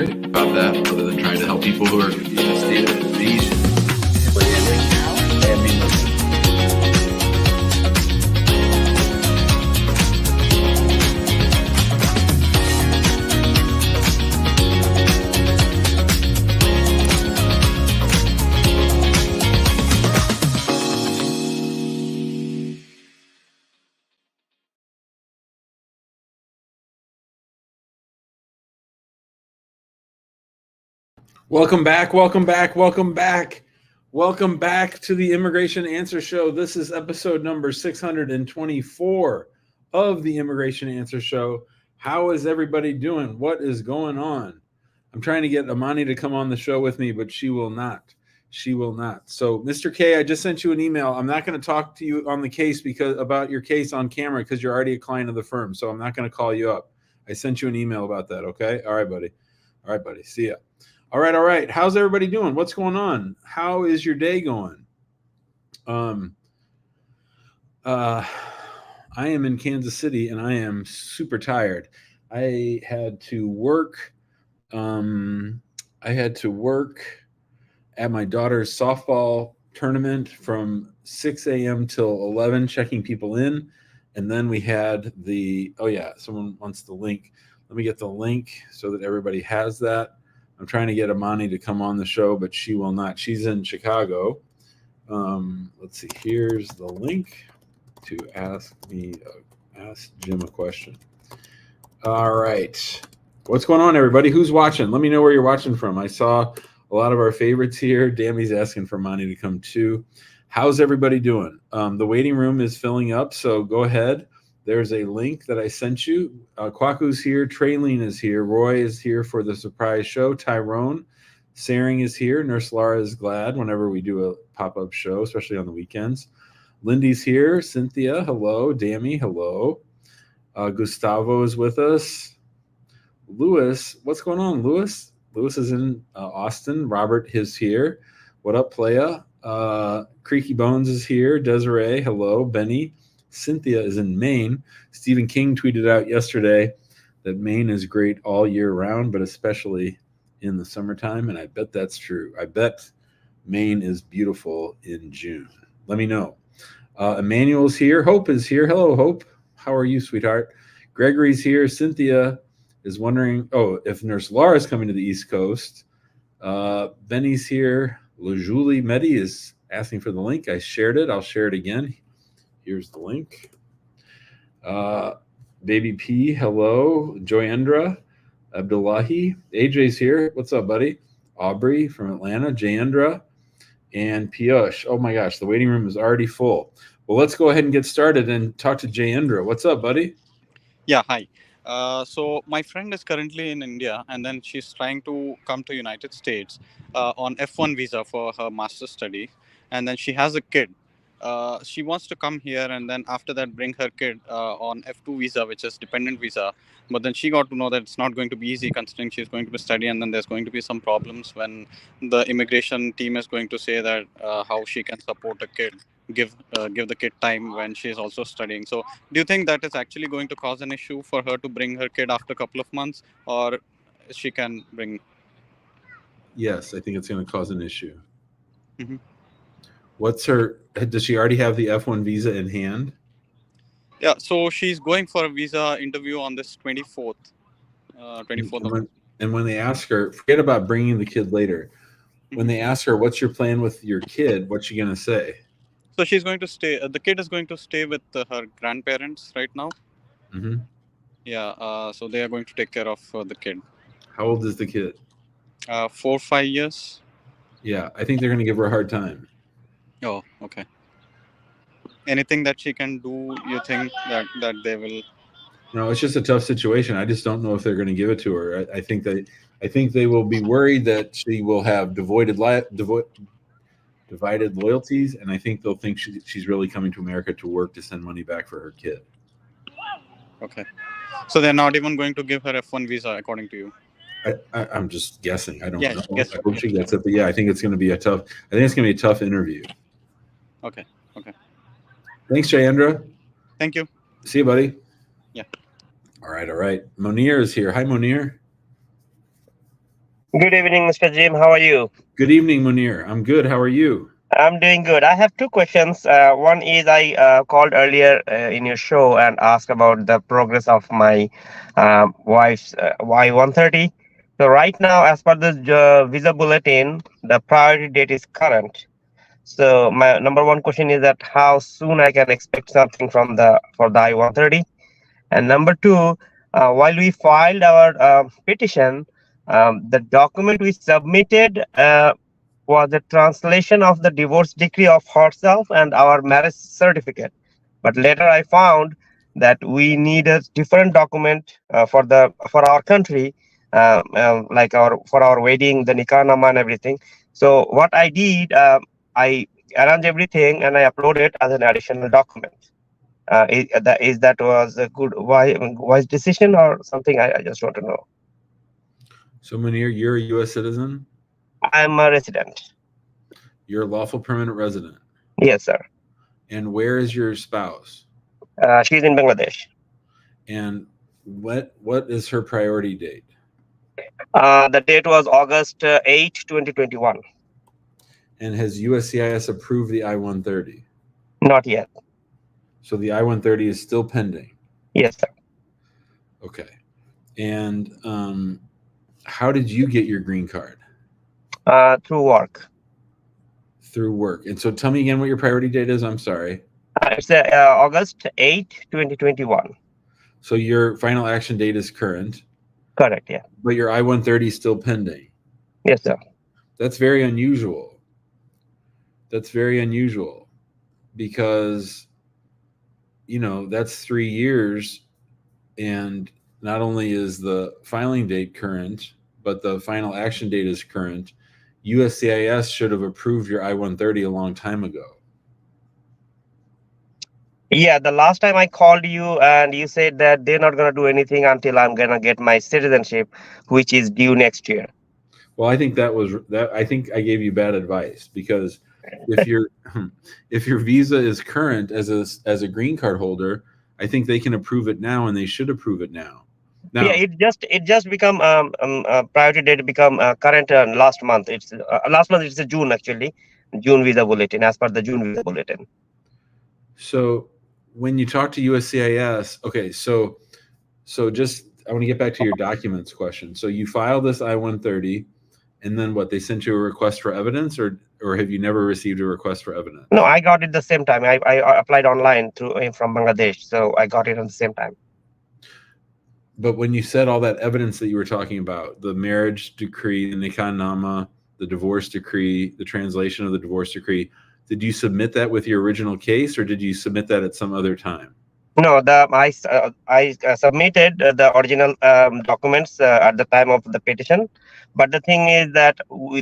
great about that, other than trying to help people who are in a state of invasion. Welcome back to the Immigration Answer Show. This is episode number 624 of the Immigration Answer Show. How is everybody doing? What is going on? I'm trying to get Amani to come on the show with me, but she will not. So, Mr. K, I just sent you an email. I'm not going to talk to you on the case about your case on camera because you're already a client of the firm. So I'm not going to call you up. I sent you an email about that. Okay. All right, buddy. See ya. All right. How's everybody doing? What's going on? How is your day going? I am in Kansas City and I am super tired. I had to work. I had to work at my daughter's softball tournament from 6 a.m. till 11, checking people in. And then we had someone wants the link. Let me get the link so that everybody has that. I'm trying to get Amani to come on the show, but she will not. She's in Chicago. Let's see. Here's the link to ask Jim a question. All right. What's going on, everybody? Who's watching? Let me know where you're watching from. I saw a lot of our favorites here. Dammy's asking for Amani to come too. How's everybody doing? The waiting room is filling up, so go ahead. There's a link that I sent you. Kwaku's here. Traylene is here. Roy is here for the surprise show. Tyrone Saring is here. Nurse Laura is glad whenever we do a pop-up show, especially on the weekends. Lindy's here. Cynthia, hello. Dammy, hello. Gustavo is with us. Lewis, what's going on, Lewis? Lewis is in Austin. Robert is here. What up, playa? Creaky Bones is here. Desiree, hello. Benny. Cynthia is in Maine. Stephen King tweeted out yesterday that Maine is great all year round, but especially in the summertime, and I bet that's true. I bet Maine is beautiful in June. Let me know. Emmanuel's here. Hope is here. Hello, Hope. How are you, sweetheart? Gregory's here. Cynthia is wondering, if Nurse Laura's coming to the East Coast. Benny's here. LaJulie Medi is asking for the link. I shared it. I'll share it again. Here's the link. Baby P, hello. Joyendra, Abdullahi. AJ's here. What's up, buddy? Aubrey from Atlanta. Jayendra and Piyush. Oh my gosh, the waiting room is already full. Well, let's go ahead and get started and talk to Jayendra. What's up, buddy? Yeah, hi. So my friend is currently in India, and then she's trying to come to United States on F1 visa for her master's study, and then she has a kid. She wants to come here and then after that bring her kid on F2 visa, which is dependent visa. But then she got to know that it's not going to be easy considering she's going to be studying, and then there's going to be some problems when the immigration team is going to say that how she can support a kid, give the kid time when she's also studying. So do you think that is actually going to cause an issue for her to bring her kid after a couple of months, or she can bring? Yes, I think it's going to cause an issue. Mm-hmm. Does she already have the F1 visa in hand? Yeah, so she's going for a visa interview on this 24th. And when they ask her, forget about bringing the kid later. When they ask her, what's your plan with your kid, what's she going to say? So she's going to stay, the kid is going to stay with her grandparents right now. Mm-hmm. Yeah, so they are going to take care of the kid. How old is the kid? 4 or 5 years. Yeah, I think they're going to give her a hard time. Oh, okay. Anything that she can do, you think that they will? No, it's just a tough situation. I just don't know if they're going to give it to her. I think they will be worried that she will have divided loyalties, and I think they'll think she's really coming to America to work to send money back for her kid. Okay. So they're not even going to give her F1 visa, according to you? I'm just guessing. I don't know. Guess. I hope she gets it, but yeah, I think it's going to be a tough interview. Okay. Thanks, Jayendra. Thank you. See you, buddy. Yeah. All right. Monir is here. Hi, Monir. Good evening, Mr. Jim. How are you? Good evening, Munir. I'm good. How are you? I'm doing good. I have two questions. One is I called earlier in your show and asked about the progress of my wife's Y130. So right now, as per the visa bulletin, the priority date is current. So my number one question is that how soon I can expect something from the for the I-130. And number two, while we filed our petition, the document we submitted was a translation of the divorce decree of herself and our marriage certificate. But later I found that we need a different document for our country, like our for our wedding, the nikah nama and everything. So what I did, I arranged everything and I uploaded as an additional document. That was a good wise decision or something? I just want to know. So, Munir, you're a U.S. citizen. I'm a resident. You're a lawful permanent resident. Yes, sir. And where is your spouse? She's in Bangladesh. And what is her priority date? The date was August 8, 2021. And has USCIS approved the I-130? Not yet. So the I-130 is still pending. Yes, sir. Okay. And how did you get your green card? Through work. Through work. And so tell me again what your priority date is. I'm sorry. It's August 8, 2021. So your final action date is current. Correct, yeah. But your I-130 is still pending. Yes, sir. That's very unusual. That's very unusual because, that's 3 years. And not only is the filing date current, but the final action date is current. USCIS should have approved your I-130 a long time ago. Yeah, the last time I called you and you said that they're not going to do anything until I'm going to get my citizenship, which is due next year. Well, I think I think I gave you bad advice because if your visa is current as a green card holder, I think they can approve it now and they should approve it now. Yeah, it just become priority date become current last month. It's last month. It's a June actually, June visa bulletin as per the June visa bulletin. So when you talk to USCIS, okay, so just I want to get back to your documents question. So you file this I-130, and then what? They sent you a request for evidence, or have you never received a request for evidence? No, I got it the same time. I applied online from Bangladesh, so I got it at the same time. But when you said all that evidence that you were talking about, the marriage decree, the nikah nama, the divorce decree, the translation of the divorce decree, did you submit that with your original case, or did you submit that at some other time? No, I submitted the original documents at the time of the petition, but the thing is that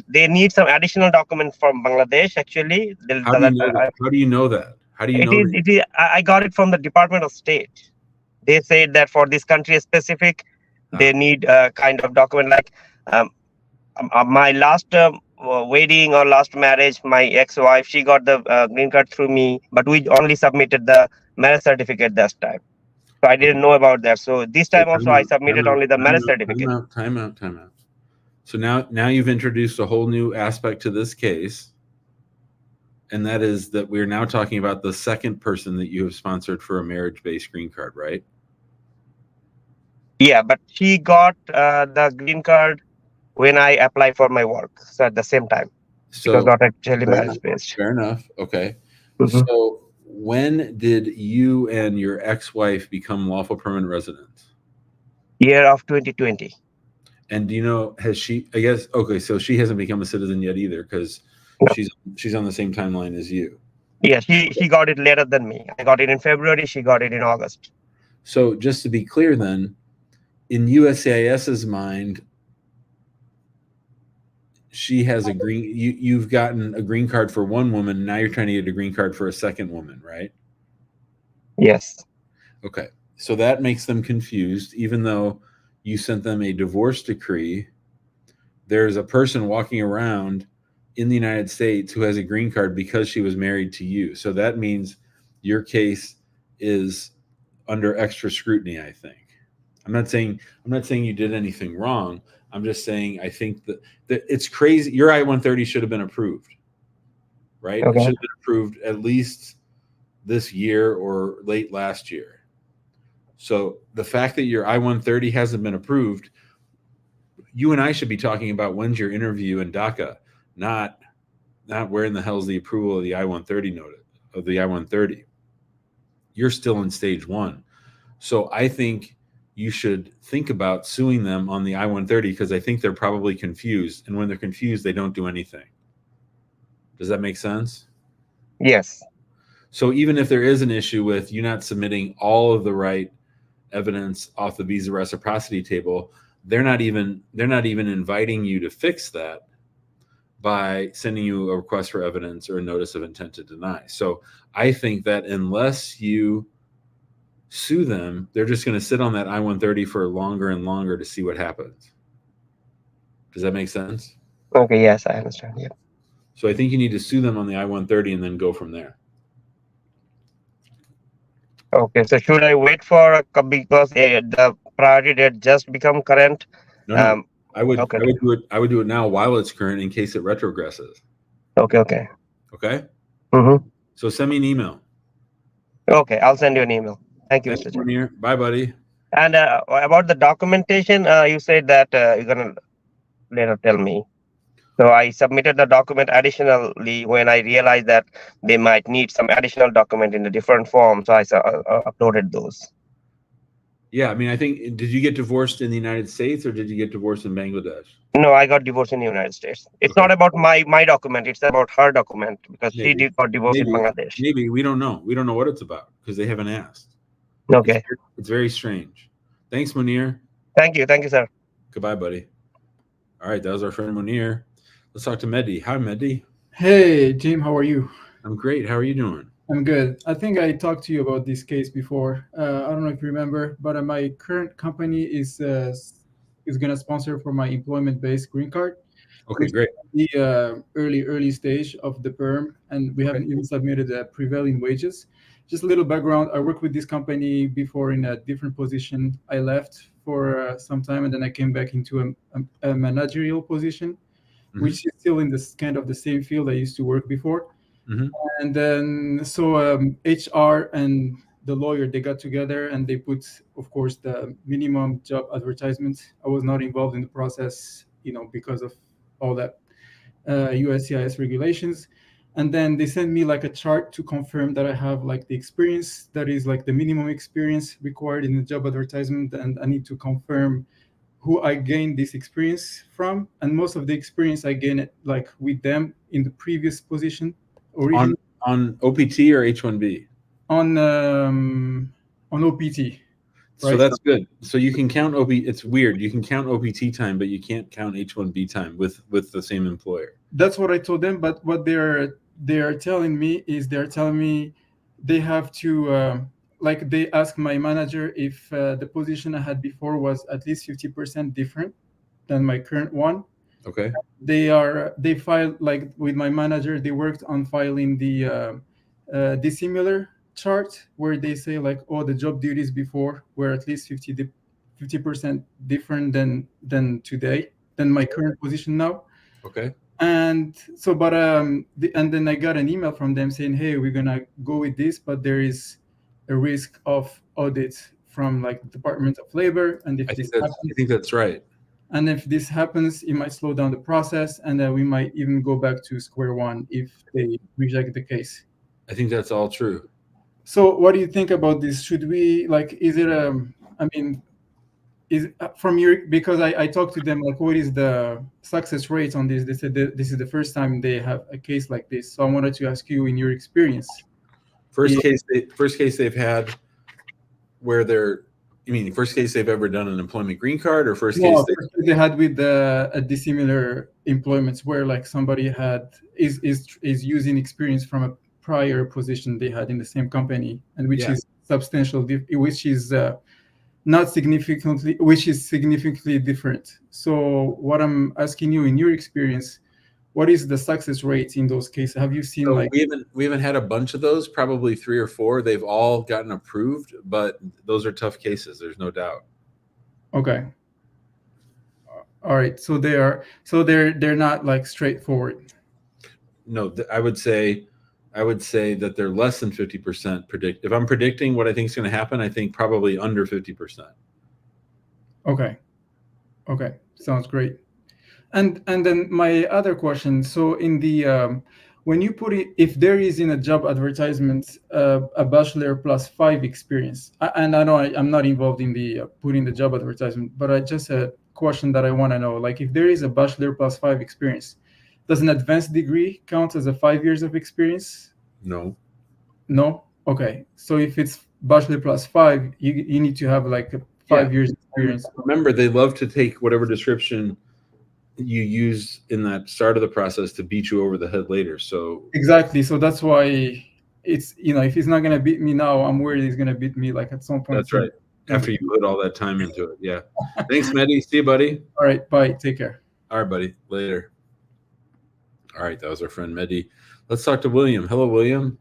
they need some additional documents from Bangladesh. Actually, How do you know that? How do you know that? How do you know? It is. I got it from the Department of State. They said that for this country specific, they need a kind of document like my last wedding or last marriage. My ex-wife, she got the green card through me, but we only submitted the marriage certificate that time. So I didn't know about that. So this time also I submitted only the marriage certificate. Time out. So now you've introduced a whole new aspect to this case. And that is that we're now talking about the second person that you have sponsored for a marriage-based green card, right? Yeah, but she got the green card when I applied for my work. So at the same time. So it was not actually marriage-based. Fair enough. Okay. Mm-hmm. So when did you and your ex-wife become lawful permanent residents? Year of 2020. And do you know, has she, I guess, okay, so she hasn't become a citizen yet either because she's on the same timeline as you. Yeah, she got it later than me. I got it in February. She got it in August. So just to be clear then, in USCIS's mind, she has you've gotten a green card for one woman. Now you're trying to get a green card for a second woman, right? Yes. Okay. So that makes them confused, even though you sent them a divorce decree. There's a person walking around in the United States who has a green card because she was married to you. So that means your case is under extra scrutiny, I think. I'm not saying you did anything wrong. I'm just saying I think that it's crazy. Your I-130 should have been approved, right? It Okay. should have been approved at least this year or late last year. So the fact that your I-130 hasn't been approved, you and I should be talking about when's your interview in DACA, not where in the hell's the approval of the I-130 notice of the I-130. You're still in stage 1. So I think you should think about suing them on the I-130 because I think they're probably confused. And when they're confused, they don't do anything. Does that make sense? Yes. So even if there is an issue with you not submitting all of the right evidence off the visa reciprocity table, they're not even inviting you to fix that by sending you a request for evidence or a notice of intent to deny. So I think that unless you sue them, they're just going to sit on that I-130 for longer and longer to see what happens. Does that make sense? Okay. Yes, I understand. Yeah. So I think you need to sue them on the I-130 and then go from there. Okay. So should I wait for because the priority date just become current? No. I would Okay. I would do it now while it's current in case it retrogresses. Okay. Okay. Okay? Mm-hmm. So send me an email. Okay. I'll send you an email. Thank you, Thanks, Mr. Chen. Munir. Bye, buddy. And about the documentation, you said that you're gonna later tell me. So I submitted the document additionally when I realized that they might need some additional document in a different form. So I uploaded those. Yeah, I mean, I think, did you get divorced in the United States or did you get divorced in Bangladesh? No, I got divorced in the United States. It's Okay. not about my document. It's about her document because Maybe. she got divorced in Bangladesh. Maybe. We don't know. We don't know what it's about because they haven't asked. Okay. It's very strange. Thanks, Munir. Thank you. Thank you, sir. Goodbye, buddy. All right, that was our friend Munir. Let's talk to Mehdi. Hi, Mehdi. Hey, Jim, how are you? I'm great. How are you doing? I'm good. I think I talked to you about this case before. I don't know if you remember, but my current company is going to sponsor for my employment-based green card. Okay, great. The early stage of the perm, and we haven't even submitted the prevailing wages. Just a little background. I worked with this company before in a different position. I left for some time, and then I came back into a managerial position, which is still in this kind of the same field I used to work before. And then so HR and the lawyer, they got together and they put, of course, the minimum job advertisement. I was not involved in the process, because of all that USCIS regulations. And then they sent me like a chart to confirm that I have like the experience that is like the minimum experience required in the job advertisement. And I need to confirm who I gained this experience from. And most of the experience I gained it like with them in the previous position. On OPT or H-1B? On OPT. So right? that's good. So you can count It's weird. You can count OPT time, but you can't count H-1B time with the same employer. That's what I told them. But what they're telling me is they have to they asked my manager if the position I had before was at least 50% different than my current one. Okay. They filed like with my manager. They worked on filing the dissimilar chart where they say like, oh, the job duties before were at least 50% different than today than my current position now. Okay. And so, but and then I got an email from them saying, hey, we're gonna go with this, but there is a risk of audit from like Department of Labor, and if I think that's right. And if this happens, it might slow down the process, and we might even go back to square one if they reject the case. I think that's all true. So what do you think about this? Should we is it is from because I talked to them like, what is the success rate on this? They said this is the first time they have a case like this. So I wanted to ask you, in your experience, first case they've had where first case they've ever done an employment green card, or first case they had with a dissimilar employments where like somebody is using experience from a prior position they had in the same company, and which is substantial, which is significantly different. So what I'm asking you, in your experience, what is the success rate in those cases? Have you seen we haven't had a bunch of those, probably 3 or 4. They've all gotten approved, but those are tough cases. There's no doubt. Okay. All right. So they're not like straightforward. No, I would say that they're less than 50% predict. If I'm predicting what I think is going to happen, I think probably under 50%. Okay. Okay. Sounds great. And then my other question. So in the when you put it, if there is in a job advertisement a bachelor plus 5 experience, and I know I'm not involved in the putting the job advertisement, but I just a question that I want to know. Like if there is a bachelor plus 5 experience, does an advanced degree count as a 5 years of experience? No. No. Okay. So if it's bachelor plus 5, you need to have like a 5 years experience. Remember, they love to take whatever description you use in that start of the process to beat you over the head later. So exactly. So that's why it's, if he's not gonna beat me now, I'm worried he's gonna beat me like at some point. That's right. After you put all that time into it. Yeah. Thanks, Mehdi. See you, buddy. All right. Bye. Take care. All right, buddy. Later. All right. That was our friend Mehdi. Let's talk to William. Hello, William.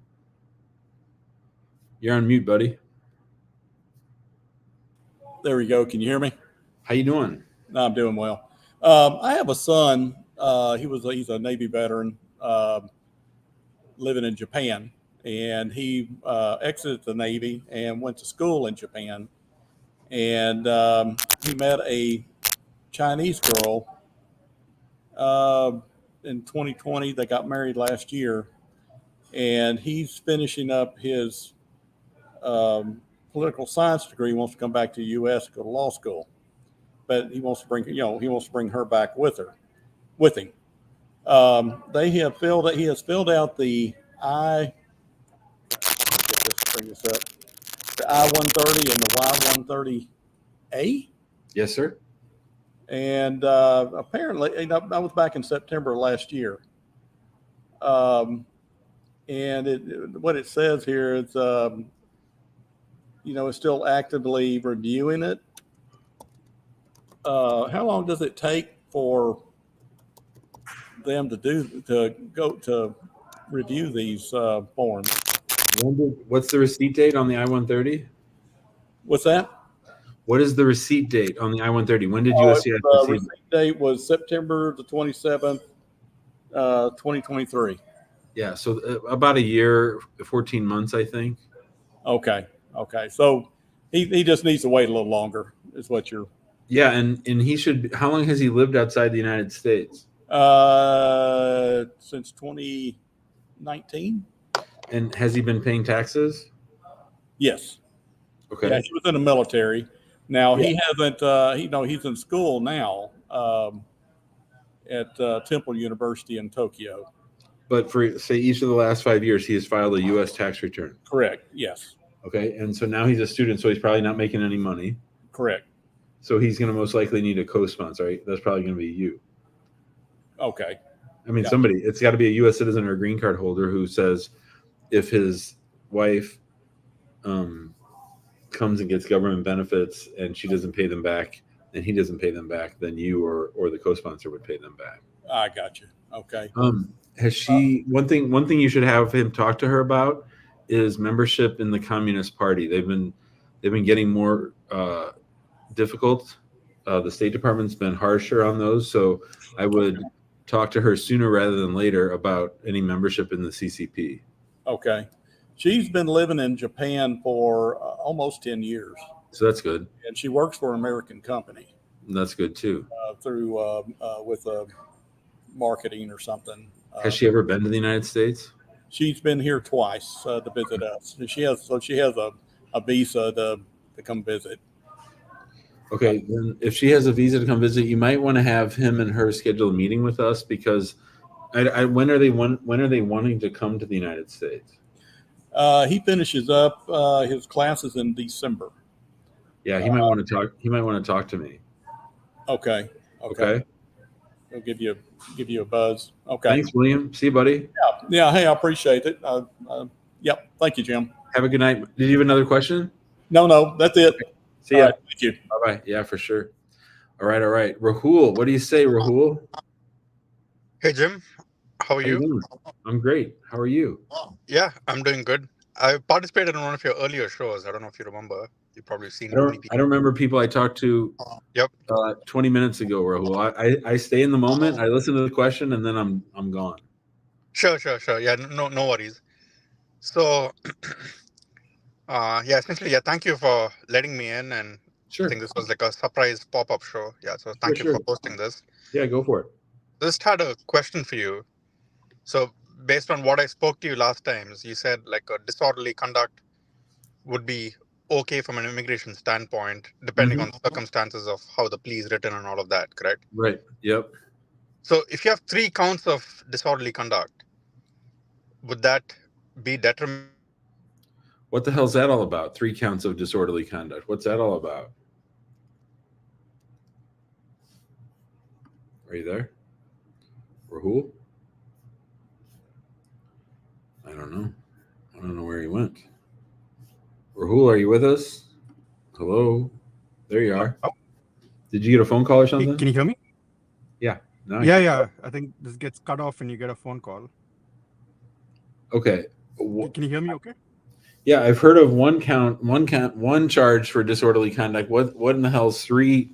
You're on mute, buddy. There we go. Can you hear me? How you doing? No, I'm doing well. I have a son. He's a Navy veteran living in Japan, and he exited the Navy and went to school in Japan. And he met a Chinese girl in 2020. They got married last year, and he's finishing up his political science degree. He wants to come back to the U.S. to go to law school. But he wants to bring her back with him. He has filled out the I-130 and the Y-130A. Yes, sir. And apparently, I was back in September last year. And what it says here is, it's still actively reviewing it. How long does it take for them to go to review these forms? What's the receipt date on the I-130? What's that? What is the receipt date on the I-130? When did USCIS receive the receipt date was September the 27th, 2023. Yeah, so about a year, 14 months, I think. Okay. So he just needs to wait a little longer, is what you're. Yeah, and he should. How long has he lived outside the United States? Since 2019. And has he been paying taxes? Yes. Okay. Yeah, he was in the military. Now he hasn't. He's in school now at Temple University in Tokyo. But for say each of the last 5 years, he has filed a U.S. tax return. Correct. Yes. Okay, and so now he's a student, so he's probably not making any money. Correct. So he's going to most likely need a co-sponsor, right? That's probably going to be you. Okay. I mean, somebody. It's got to be a U.S. citizen or a green card holder who says if his wife comes and gets government benefits and she doesn't pay them back and he doesn't pay them back, then you or the co-sponsor would pay them back. I got you. Okay. Has she one thing you should have him talk to her about is membership in the Communist Party. They've been getting more difficult. The State Department's been harsher on those, so I would talk to her sooner rather than later about any membership in the CCP. Okay. She's been living in Japan for almost 10 years. So that's good. And she works for an American company. That's good too. With marketing or something. Has she ever been to the United States? She's been here twice to visit us. She has a visa to come visit. Okay, then if she has a visa to come visit, you might want to have him and her schedule a meeting with us because when are they wanting to come to the United States? He finishes up his classes in December. Yeah, he might want to talk. He might want to talk to me. Okay. He'll give you a buzz. Okay. Thanks, William. See you, buddy. Yeah. Hey, I appreciate it. Yep. Thank you, Jim. Have a good night. Did you have another question? No, that's it. See ya. Right, thank you. Bye-bye. Yeah, for sure. All right. Rahul, what do you say, Rahul? Hey, Jim. How are you? I'm great. How are you? Yeah, I'm doing good. I participated in one of your earlier shows. I don't know if you remember. You've probably seen I many don't people. remember people I talked to Yep. 20 minutes ago, Rahul. I stay in the moment, I listen to the question, and then I'm gone. Sure. Yeah, no worries. So, yeah, essentially, yeah, thank you for letting me in. And Sure. I think this was like a surprise pop-up show. Yeah, so thank you Sure. for hosting this. Yeah, go for it. Just had a question for you. So, based on what I spoke to you last time, you said like a disorderly conduct would be okay from an immigration standpoint, depending on the circumstances of how the plea is written and all of that, correct? Right. Yep. So if you have 3 counts of disorderly conduct, would that be detrimental? What the hell's that all about? 3 counts of disorderly conduct. What's that all about? Are you there? Rahul? I don't know. I don't know where he went. Rahul, are you with us? Hello? There you are. Oh. Did you get a phone call or something? Can you hear me? Yeah. No, Yeah. I think this gets cut off when you get a phone call. Okay. Can you hear me okay? Yeah, I've heard of one charge for disorderly conduct. What in the hell is 3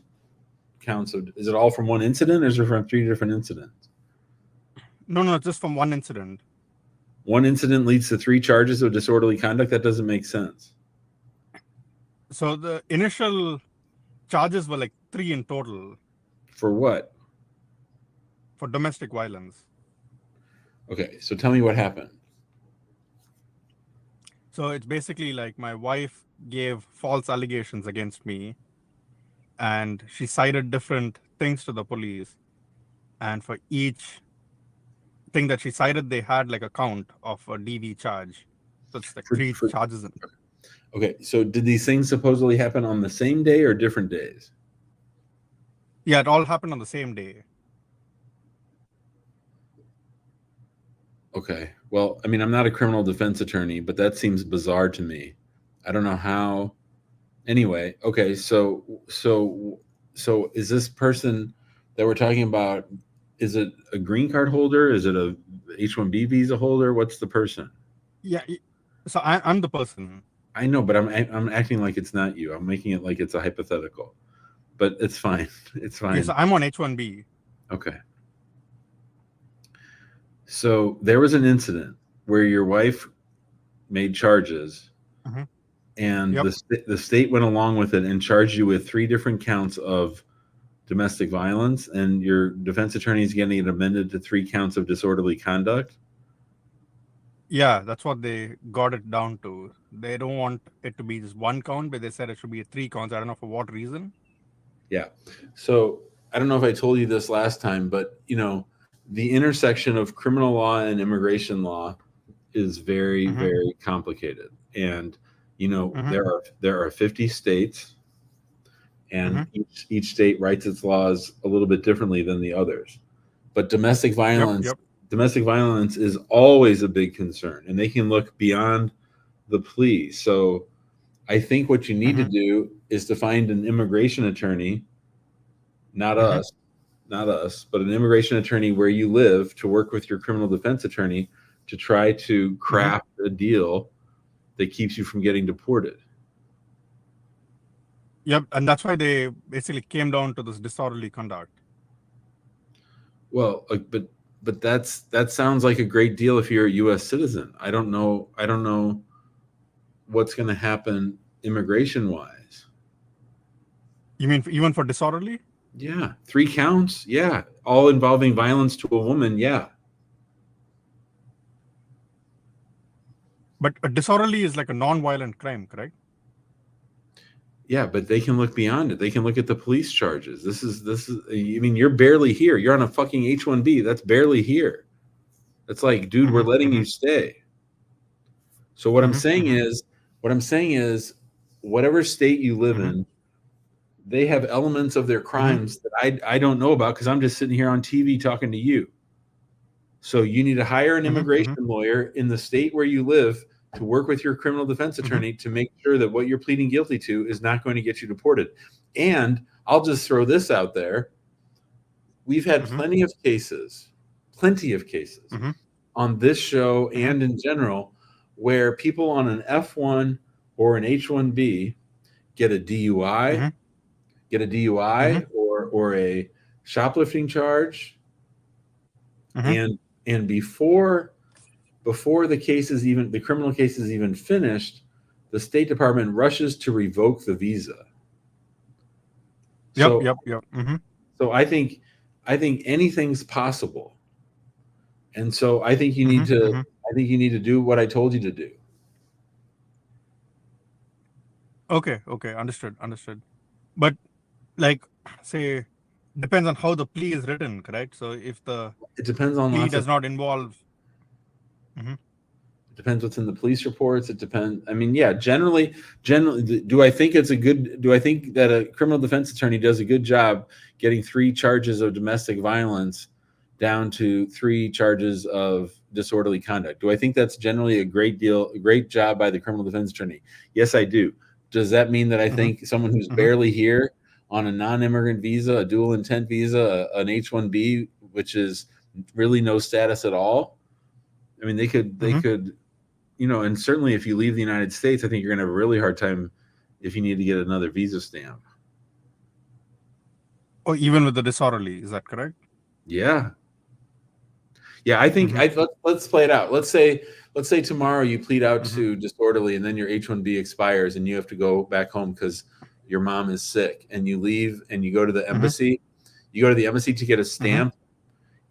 counts of? Is it all from one incident, or is it from 3 different incidents? No, just from one incident. One incident leads to 3 charges of disorderly conduct? That doesn't make sense. So the initial charges were like 3 in total. For what? For domestic violence. Okay, so tell me what happened. So it's basically like my wife gave false allegations against me, and she cited different things to the police. And for each thing that she cited, they had like a count of a DV charge. So it's like 3 charges. Okay, so did these things supposedly happen on the same day or different days? Yeah, it all happened on the same day. Okay. Well, I mean, I'm not a criminal defense attorney, but that seems bizarre to me. I don't know how. Anyway, okay. So is this person that we're talking about, is it a green card holder? Is it a H-1B visa holder? What's the person? Yeah. So I'm the person. I know, but I'm acting like it's not you. I'm making it like it's a hypothetical, but it's fine. It's fine. Okay, so I'm on H-1B. Okay. So there was an incident where your wife made charges, and the state went along with it and charged you with 3 different counts of domestic violence, and your defense attorney is getting it amended to 3 counts of disorderly conduct. Yeah, that's what they got it down to. They don't want it to be just 1 count, but they said it should be 3 counts. I don't know for what reason. Yeah. So I don't know if I told you this last time, but the intersection of criminal law and immigration law is very, very complicated. And, there are 50 states, and each state writes its laws a little bit differently than the others. But domestic violence is always a big concern, and they can look beyond the plea. So I think what you need to do is to find an immigration attorney, not us, but an immigration attorney where you live, to work with your criminal defense attorney to try to craft a deal that keeps you from getting deported. Yep, and that's why they basically came down to this disorderly conduct. Well, but that sounds like a great deal if you're a U.S. citizen. I don't know what's going to happen immigration-wise. You mean even for disorderly? Yeah, 3 counts. Yeah, all involving violence to a woman. Yeah. But a disorderly is like a non-violent crime, correct? Yeah, but they can look beyond it. They can look at the police charges. This is. I mean, you're barely here. You're on a fucking H-1B. That's barely here. That's like, dude, we're letting you stay. So what I'm saying is, whatever state you live in, they have elements of their crimes that I don't know about, because I'm just sitting here on TV talking to you. So you need to hire an immigration lawyer in the state where you live to work with your criminal defense attorney to make sure that what you're pleading guilty to is not going to get you deported. And I'll just throw this out there. We've had plenty of cases on this show and in general where people on an F1 or an H1B get a DUI, or a shoplifting charge, and before the criminal case is even finished, the State Department rushes to revoke the visa. So I think anything's possible, and so I think you need to do what I told you to do. Okay, understood. But like, say, depends on how the plea is written, correct? So if it depends on plea does not involve. It depends what's in the police reports. It depends. I mean, yeah, generally, do I think that a criminal defense attorney does a good job getting 3 charges of domestic violence down to 3 charges of disorderly conduct? Do I think that's generally a great job by the criminal defense attorney? Yes, I do. Does that mean that I think someone who's barely here on a non-immigrant visa, a dual intent visa, an H-1B, which is really no status at all? I mean, they could, and certainly if you leave the United States, I think you're going to have a really hard time if you need to get another visa stamp. Or even with the disorderly, is that correct? Yeah. I think let's play it out. Let's say tomorrow you plead out to disorderly, and then your H-1B expires, and you have to go back home because your mom is sick, and you leave and you go to the embassy. You go to the embassy to get a stamp.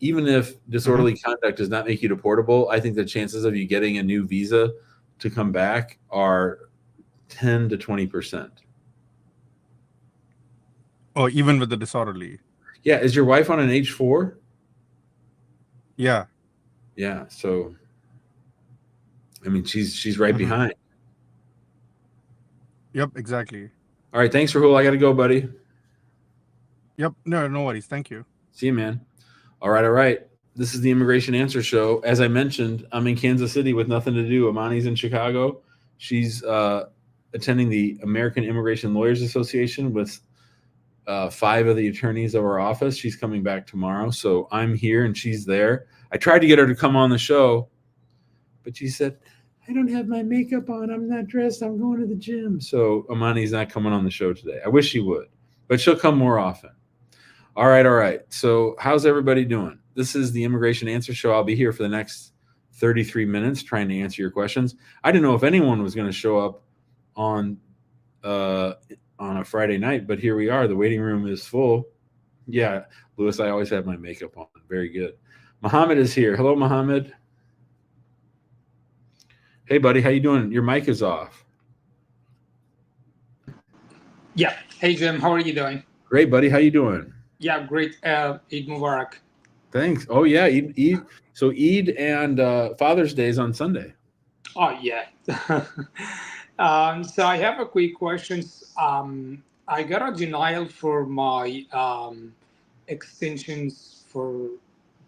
Even if disorderly conduct does not make you deportable, I think the chances of you getting a new visa to come back are 10 to 20%. Or even with the disorderly. Yeah. Is your wife on an H-4? Yeah. Yeah. So, I mean, she's right behind. Yep, exactly. All right. Thanks, Rahul. I got to go, buddy. Yep. No worries. Thank you. See you, man. All right. This is the Immigration Answer Show. As I mentioned, I'm in Kansas City with nothing to do. Amani's in Chicago. She's attending the American Immigration Lawyers Association with 5 of the attorneys of our office. She's coming back tomorrow. So I'm here and she's there. I tried to get her to come on the show, but she said, I don't have my makeup on. I'm not dressed. I'm going to the gym. So Amani's not coming on the show today. I wish she would, but she'll come more often. All right. So how's everybody doing? This is the Immigration Answer Show. I'll be here for the next 33 minutes trying to answer your questions. I didn't know if anyone was going to show up on a Friday night, but here we are. The waiting room is full. Yeah, Louis, I always have my makeup on. Very good. Mohammed is here. Hello, Mohammed. Hey, buddy. How you doing? Your mic is off. Yeah. Hey, Jim. How are you doing? Great, buddy. How you doing? Yeah, great. Eid Mubarak. Thanks. Oh, yeah. Eid. So Eid and Father's Day is on Sunday. Oh, yeah. So I have a quick question. I got a denial for my extensions for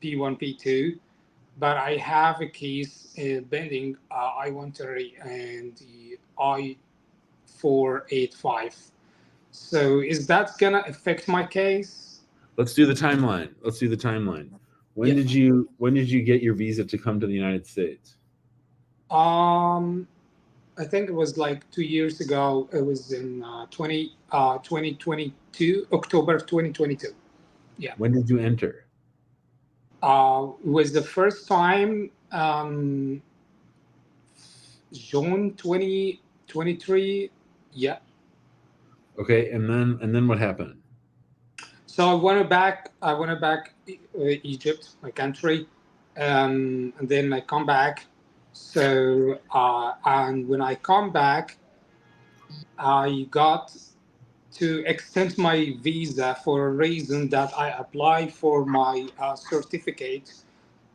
P1, P2, but I have a case pending I-130 and the I-485. So is that going to affect my case? Let's do the timeline. When did you get your visa to come to the United States? I think it was like 2 years ago. It was in 2022, October 2022. Yeah. When did you enter? It was the first time June 2023. Yeah. Okay, and then what happened? So I went back Egypt, my country, and then I come back. So and when I come back, I got to extend my visa for a reason that I applied for my certificate,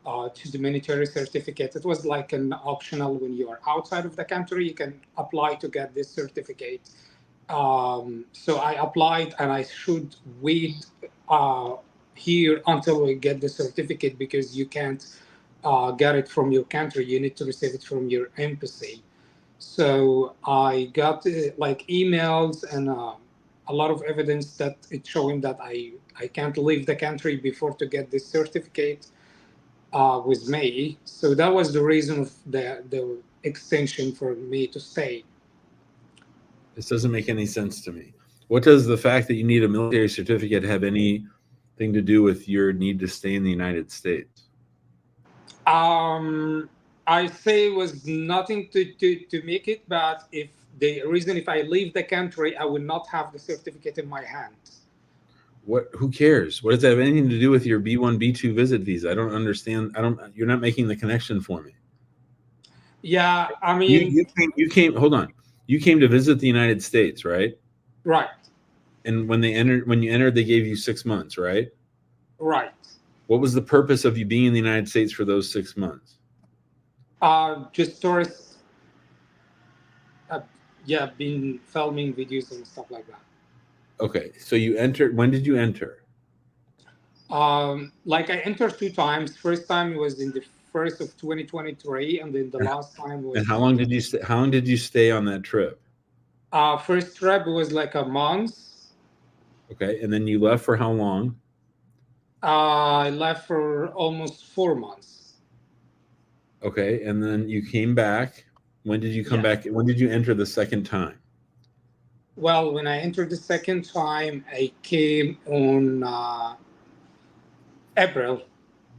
to the military certificate. It was like an optional when you are outside of the country, you can apply to get this certificate. So I applied, and I should wait here until we get the certificate because you can't get it from your country. You need to receive it from your embassy. So I got like emails and a lot of evidence that it's showing that I can't leave the country before to get this certificate with me. So that was the reason of the extension for me to stay. This doesn't make any sense to me. What does the fact that you need a military certificate have anything to do with your need to stay in the United States? I say it was nothing to make it, but if I leave the country, I will not have the certificate in my hand. Who cares? What does that have anything to do with your B1, B2 visit visa? I don't understand. You're not making the connection for me. Yeah, I mean, you came, hold on. You came to visit the United States, right? right. And when you entered, they gave you 6 months, right? Right. What was the purpose of you being in the United States for those 6 months? Just tourists. Been filming videos and stuff like that. Okay, so you entered. When did you enter? Like I entered 2 times. First time was in the first of 2023, and then the last time was. And how long did you stay? How long did you stay on that trip? First trip was like a month. Okay, and then you left for how long? I left for almost 4 months. Okay, and then you came back. When did you come back? When did you enter the second time? Well, when I entered the second time, I came on April.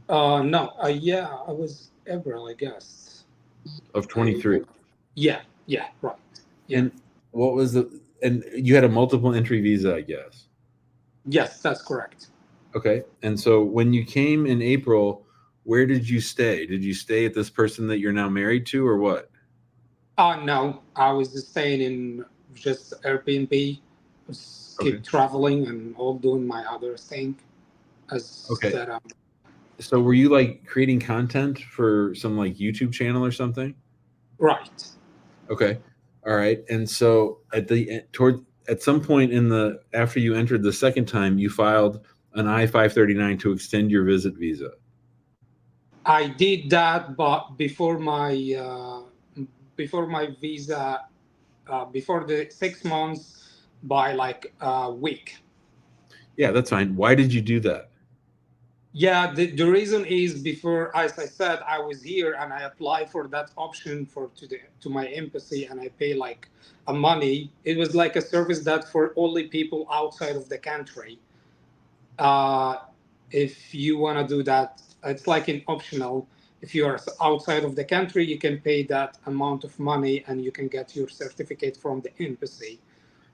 I was April, I guess. Of 23. Yeah, right. Yeah. And what was and you had a multiple entry visa, I guess. Yes, that's correct. Okay, and so when you came in April, where did you stay? Did you stay at this person that you're now married to, or what? No, I was just staying in just Airbnb, keep traveling and all doing my other thing. So were you like creating content for some like YouTube channel or something? Right. Okay. All right. And so at some point after you entered the second time, you filed an I-539 to extend your visit visa. I did that, but before my visa, before the 6 months, by like a week. Yeah, that's fine. Why did you do that? Yeah, the reason is before, as I said, I was here and I applied for that option to my embassy, and I pay like a money. It was like a service that for only people outside of the country. If you want to do that, it's like an optional. If you are outside of the country, you can pay that amount of money and you can get your certificate from the embassy.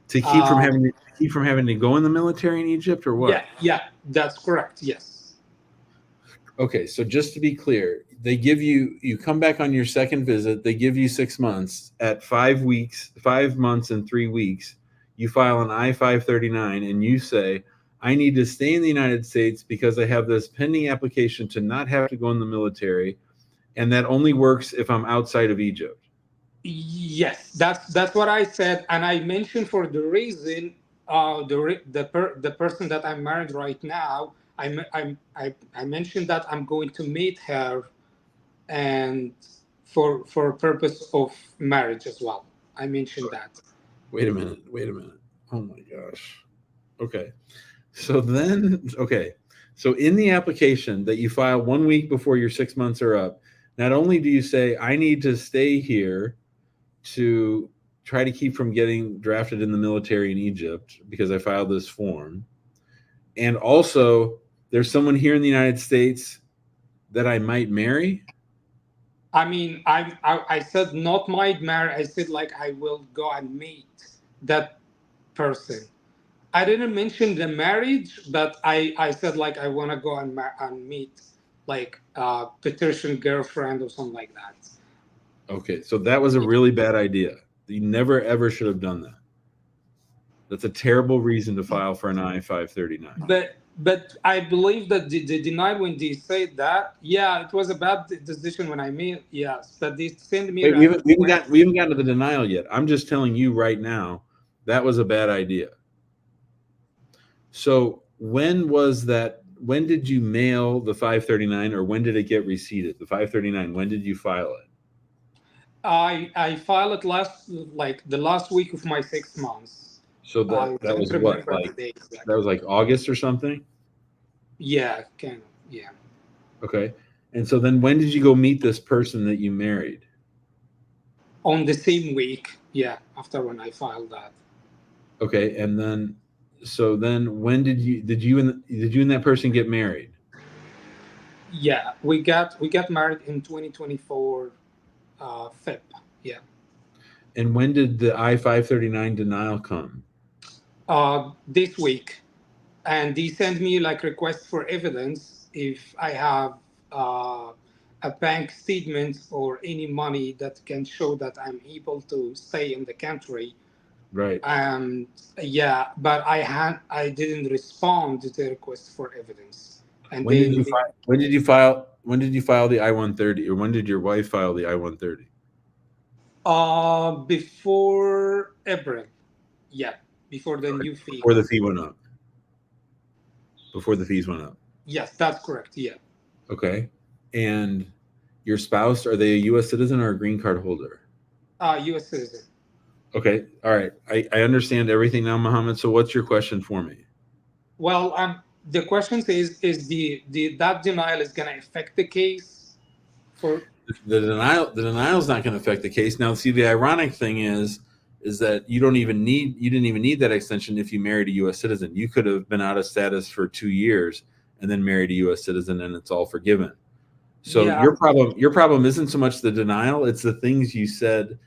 To keep from having to go in the military in Egypt, or what? Yeah, that's correct. Yes. Okay, so just to be clear, you come back on your second visit, they give you 6 months. At 5 months and 3 weeks, you file an I-539 and you say, I need to stay in the United States because I have this pending application to not have to go in the military, and that only works if I'm outside of Egypt. Yes, that's what I said, and I mentioned for the reason the person that I'm married right now. I mentioned that I'm going to meet her, and for purpose of marriage as well. I mentioned that. Wait a minute. Oh my gosh. Okay. So in the application that you file 1 week before your 6 months are up, not only do you say, I need to stay here to try to keep from getting drafted in the military in Egypt because I filed this form, and also there's someone here in the United States that I might marry. I mean, I said not might marry. I said like I will go and meet that person. I didn't mention the marriage, but I said like I want to go and meet like a petition girlfriend or something like that. Okay, so that was a really bad idea. You never ever should have done that. That's a terrible reason to file for an I-539. But I believe that they denied when they said that. Yeah, it was a bad decision when I made. Yes, but they sent me. Wait, we haven't gotten to the denial yet. I'm just telling you right now that was a bad idea. So when was that? When did you mail the 539, or when did it get receipted? The 539. When did you file it? I filed it the last week of my 6 months. So that was what, like that was like August or something? Yeah, kind of. Yeah. Okay. And so then when did you go meet this person that you married? on the same week. Yeah, after when I filed that. Okay, and then when did you and that person get married? Yeah, we got married in 2024 Feb. Yeah. And when did the I-539 denial come? This week, and they send me like requests for evidence if I have a bank statement or any money that can show that I'm able to stay in the country. Right. Yeah, but I didn't respond to the request for evidence. And when did you file the I-130, or when did your wife file the I-130? Before April. Yeah, before the new fee. Before the fee went up. Before the fees went up. Yes, that's correct. Yeah. Okay. And your spouse, are they a U.S. citizen or a green card holder? U.S. citizen. Okay. All right. I understand everything now, Mohammed. So what's your question for me? Well, the question is that denial is going to affect the case? For the denial is not going to affect the case. Now, see, the ironic thing is that you didn't even need that extension if you married a U.S. citizen. You could have been out of status for 2 years and then married a U.S. citizen, and it's all forgiven. So Yeah. your problem isn't so much the denial; it's the things you said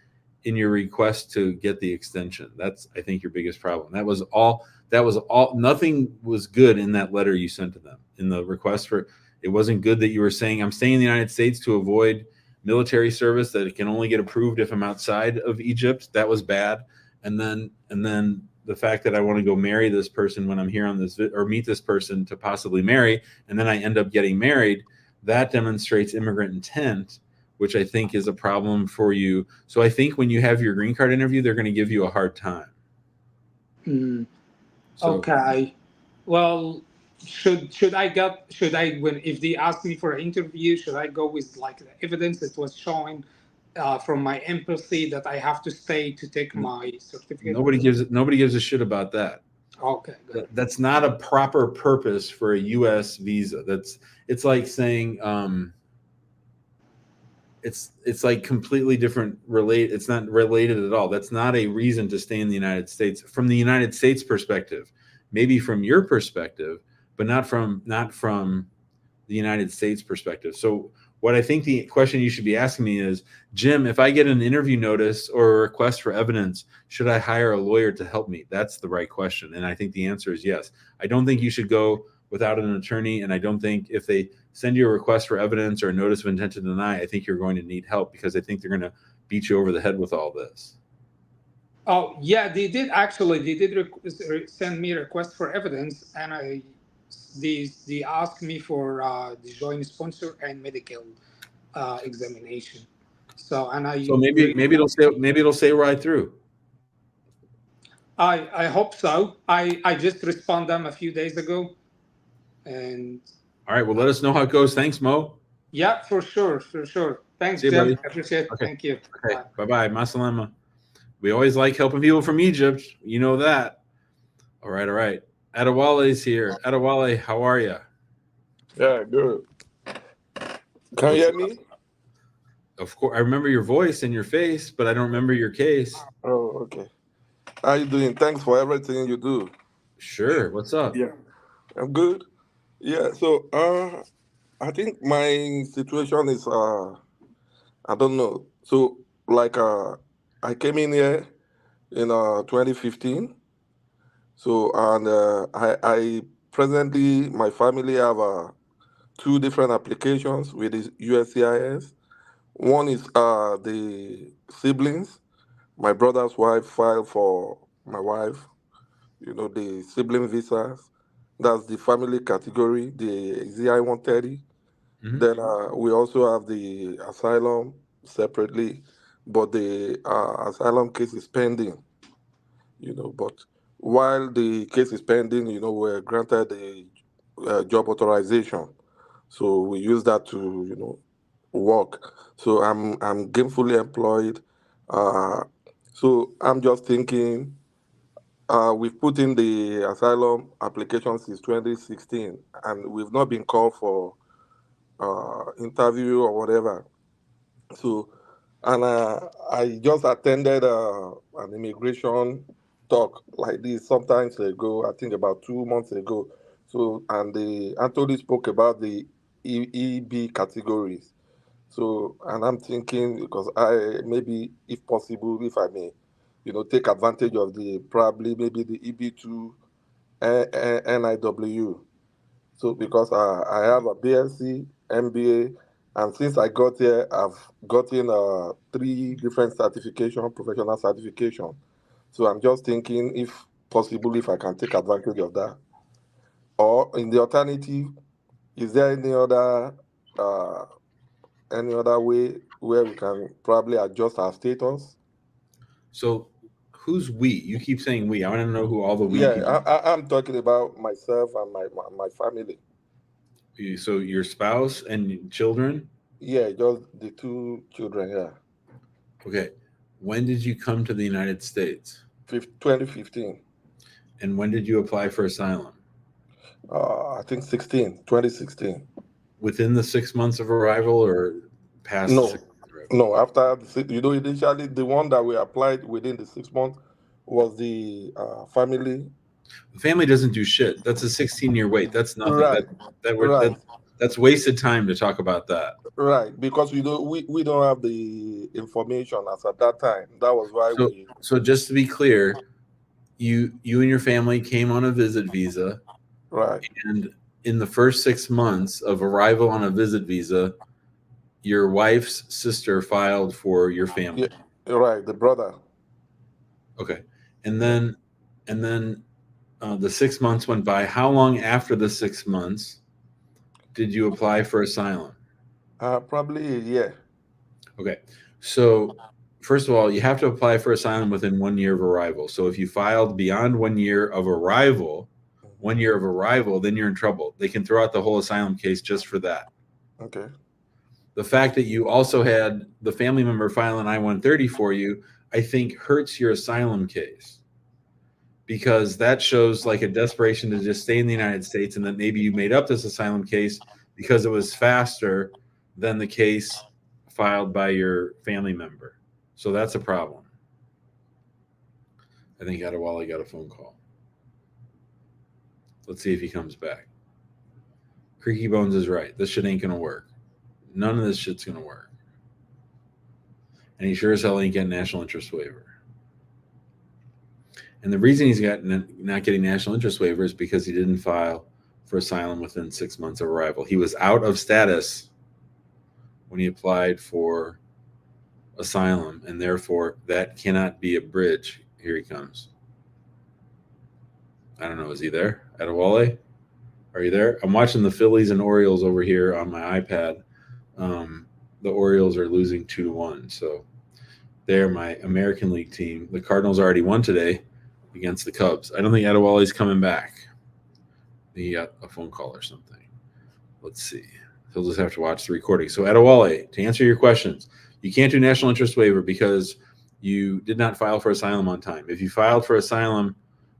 in your request to get the extension. That's, I think, your biggest problem. That was all. Nothing was good in that letter you sent to them in the request for. It wasn't good that you were saying, I'm staying in the United States to avoid military service, that it can only get approved if I'm outside of Egypt. That was bad. And then the fact that I want to go marry this person when I'm here on this, or meet this person to possibly marry, and then I end up getting married, that demonstrates immigrant intent, which I think is a problem for you. So I think when you have your green card interview, they're going to give you a hard time. Okay. Well, if they ask me for an interview, should I go with like the evidence that was showing from my embassy that I have to stay to take my certificate? Nobody gives a shit about that. Okay, good. That's not a proper purpose for a U.S. visa. It's like saying it's like completely different. It's not related at all. That's not a reason to stay in the United States from the United States perspective. Maybe from your perspective, but not from the United States perspective. So what I think the question you should be asking me is, Jim, if I get an interview notice or a request for evidence, should I hire a lawyer to help me? That's the right question. And I think the answer is yes. I don't think you should go without an attorney. And I don't think if they send you a request for evidence or a notice of intent to deny, I think you're going to need help, because I think they're going to beat you over the head with all this. Oh, yeah, they did send me a request for evidence, and they asked me for the joint sponsor and medical examination. So maybe it'll say right through. I hope so. I just responded them a few days ago, and all right. Well, let us know how it goes. Thanks, Mo. Yeah, for sure. Thanks, See you, Jim. buddy. I appreciate it. Okay. Thank you. Okay. Bye. Masalama. We always like helping people from Egypt. You know that. All right. Adewale's here. Adewale, how are you? Yeah, good. Can you hear me? Of course. I remember your voice and your face, but I don't remember your case. Oh, okay. How you doing? Thanks for everything you do. Sure. What's up? Yeah, I'm good. Yeah, so I think my situation is I don't know. So like I came in here in 2015. So and I presently my family have 2 different applications with the USCIS. One is the siblings. My brother's wife filed for my wife, the sibling visas. That's the family category, the ZI 130. Mhm. Then we also have the asylum separately, but the asylum case is pending. But while the case is pending, we're granted a job authorization, so we use that to work. So I'm gainfully employed. So I'm just thinking. We've put in the asylum application since 2016, and we've not been called for interview or whatever. So and I just attended an immigration talk like this sometimes ago. I think about 2 months ago. So, and Anthony spoke about the EB categories. So, and I'm thinking because I maybe, if possible, if I may, take advantage of the probably maybe the EB2 NIW. So, because I have a BSc, MBA, and since I got here, I've gotten 3 different certification, professional certification. So, I'm just thinking, if possible, if I can take advantage of that. Or in the alternative, is there uh, any other way where we can probably adjust our status? So who's we? You keep saying we. I want to know who all the we Yeah, people. I'm talking about myself and my family. So your spouse and children. Yeah, just the 2 children. Yeah, Okay. When did you come to the United States? 2015. And when did you apply for asylum? I think 2016. Within the 6 months of arrival or past the No, 6 months of arrival? no. After initially the one that we applied within the 6 months was the family. The family doesn't do shit. That's a 16-year wait. That's nothing. Right, right, That's wasted time to talk about that. right. Because we don't have the information as at that time. That was why So just to be clear, you and your family came on a visit visa, right. and in the first 6 months of arrival on a visit visa, your wife's sister filed for your family. Yeah, right, the brother. Okay, and then the 6 months went by. How long after the 6 months did you apply for asylum? Probably a year. Okay, so first of all, you have to apply for asylum within 1 year of arrival. So if you filed beyond 1 year of arrival, then you're in trouble. They can throw out the whole asylum case just for that. Okay. The fact that you also had the family member file an I-130 for you, I think hurts your asylum case, because that shows like a desperation to just stay in the United States, and that maybe you made up this asylum case because it was faster than the case filed by your family member. So that's a problem. I think Adewale got a phone call. Let's see if he comes back. Creaky Bones is right. This shit ain't gonna work. None of this shit's gonna work. And he sure as hell ain't getting national interest waiver. And the reason he's not getting national interest waiver is because he didn't file for asylum within 6 months of arrival. He was out of status when he applied for asylum, and therefore that cannot be a bridge. Here he comes. I don't know. Is he there? Adewale? Are you there? I'm watching the Phillies and Orioles over here on my iPad. The Orioles are losing 2-1. So they're my American League team. The Cardinals already won today against the Cubs. I don't think Adewale's coming back. He got a phone call or something. Let's see. He'll just have to watch the recording. So Adewale, to answer your questions, you can't do national interest waiver because you did not file for asylum on time. If you filed for asylum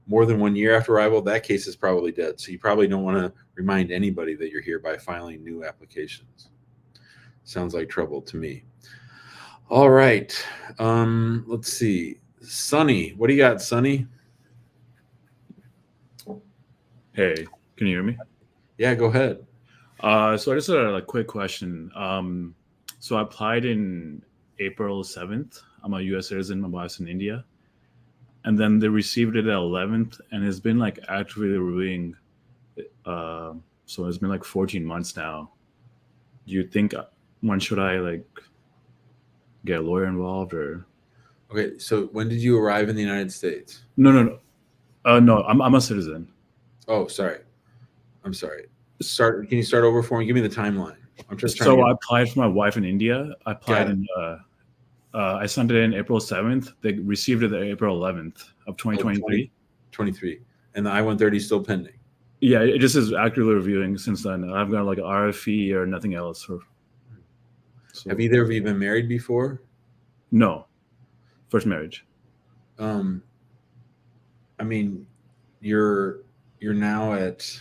more than 1 year after arrival, that case is probably dead. So you probably don't want to remind anybody that you're here by filing new applications. Sounds like trouble to me. All right. Let's see. Sonny, what do you got, Sonny? Hey, can you hear me? Yeah, go ahead. So I just had a quick question. So I applied in April 7th. I'm a U.S. citizen. My wife's in India. And then they received it at 11th, and it's been like actively reviewing. So it's been like 14 months now. Do you think, when should I like get a lawyer involved, or? Okay, so when did you arrive in the United States? No, I'm a citizen. Oh, sorry. I'm sorry. Can you start over for me? Give me the timeline. I'm just trying. So I applied for my wife in India. I applied in. I sent it in April 7th. They received it April 11th of 2023. 23, and the I-130 is still pending. Yeah, it just is actively reviewing since then. I've got like an RFE or nothing else. Have either of you been married before? No, first marriage. I mean, you're now at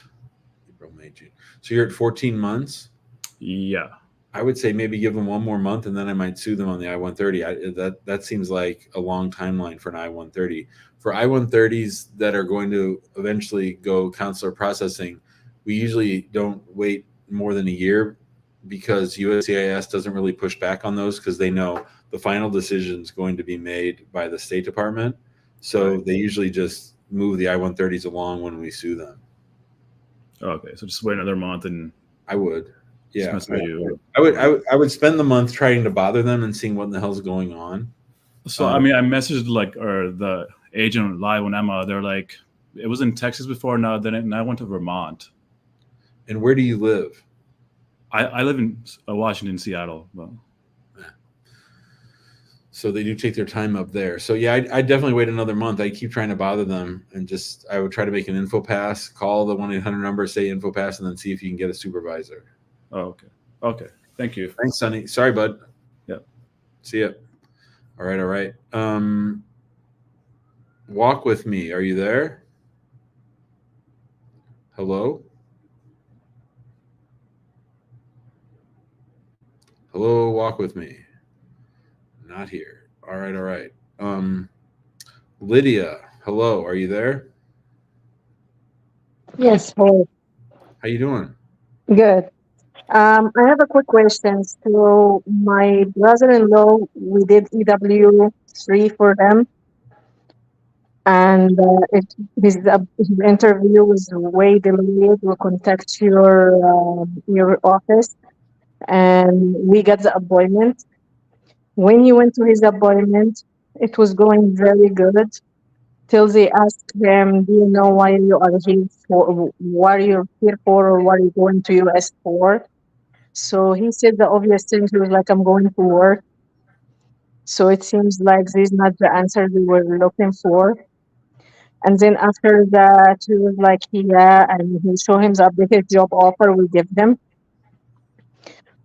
April, May, June. So you're at 14 months? Yeah. I would say maybe give them one more month, and then I might sue them on the I-130. That seems like a long timeline for an I-130. For I-130s that are going to eventually go consular processing, we usually don't wait more than a year, because USCIS doesn't really push back on those, because they know the final decision is going to be made by the State Department. So Right. they usually just move the I-130s along when we sue them. Okay, so just wait another month and I would. Yeah, mess with you. I would spend the month trying to bother them and seeing what the hell's going on. So I mean, I messaged the agent live on Emma. They're like, it was in Texas before. Now then I went to Vermont. And where do you live? I live in Washington, Seattle. Well, so they do take their time up there. So yeah, I definitely wait another month. I keep trying to bother them, and I would try to make an info pass, call the 1-800 number, say info pass, and then see if you can get a supervisor. Oh, okay. Thank you. Thanks, Sonny. Sorry, bud. Yep. See ya. All right. Walk with me. Are you there? Hello? Hello, walk with me. Not here. All right. Lydia, hello. Are you there? Yes, hey, How you doing? good. I have a quick question. So my brother-in-law, we did EW3 for him, and his interview was way delayed. We contact your office, and we got the appointment. When he went to his appointment, it was going very good. Till they asked him, "Do you know why you are here for? What you're here for, or what are you going to US for?" So he said the obvious thing. He was like, "I'm going to work." So it seems like this is not the answer we were looking for. And then after that, he was like, "Yeah," and he showed him the updated job offer we give him.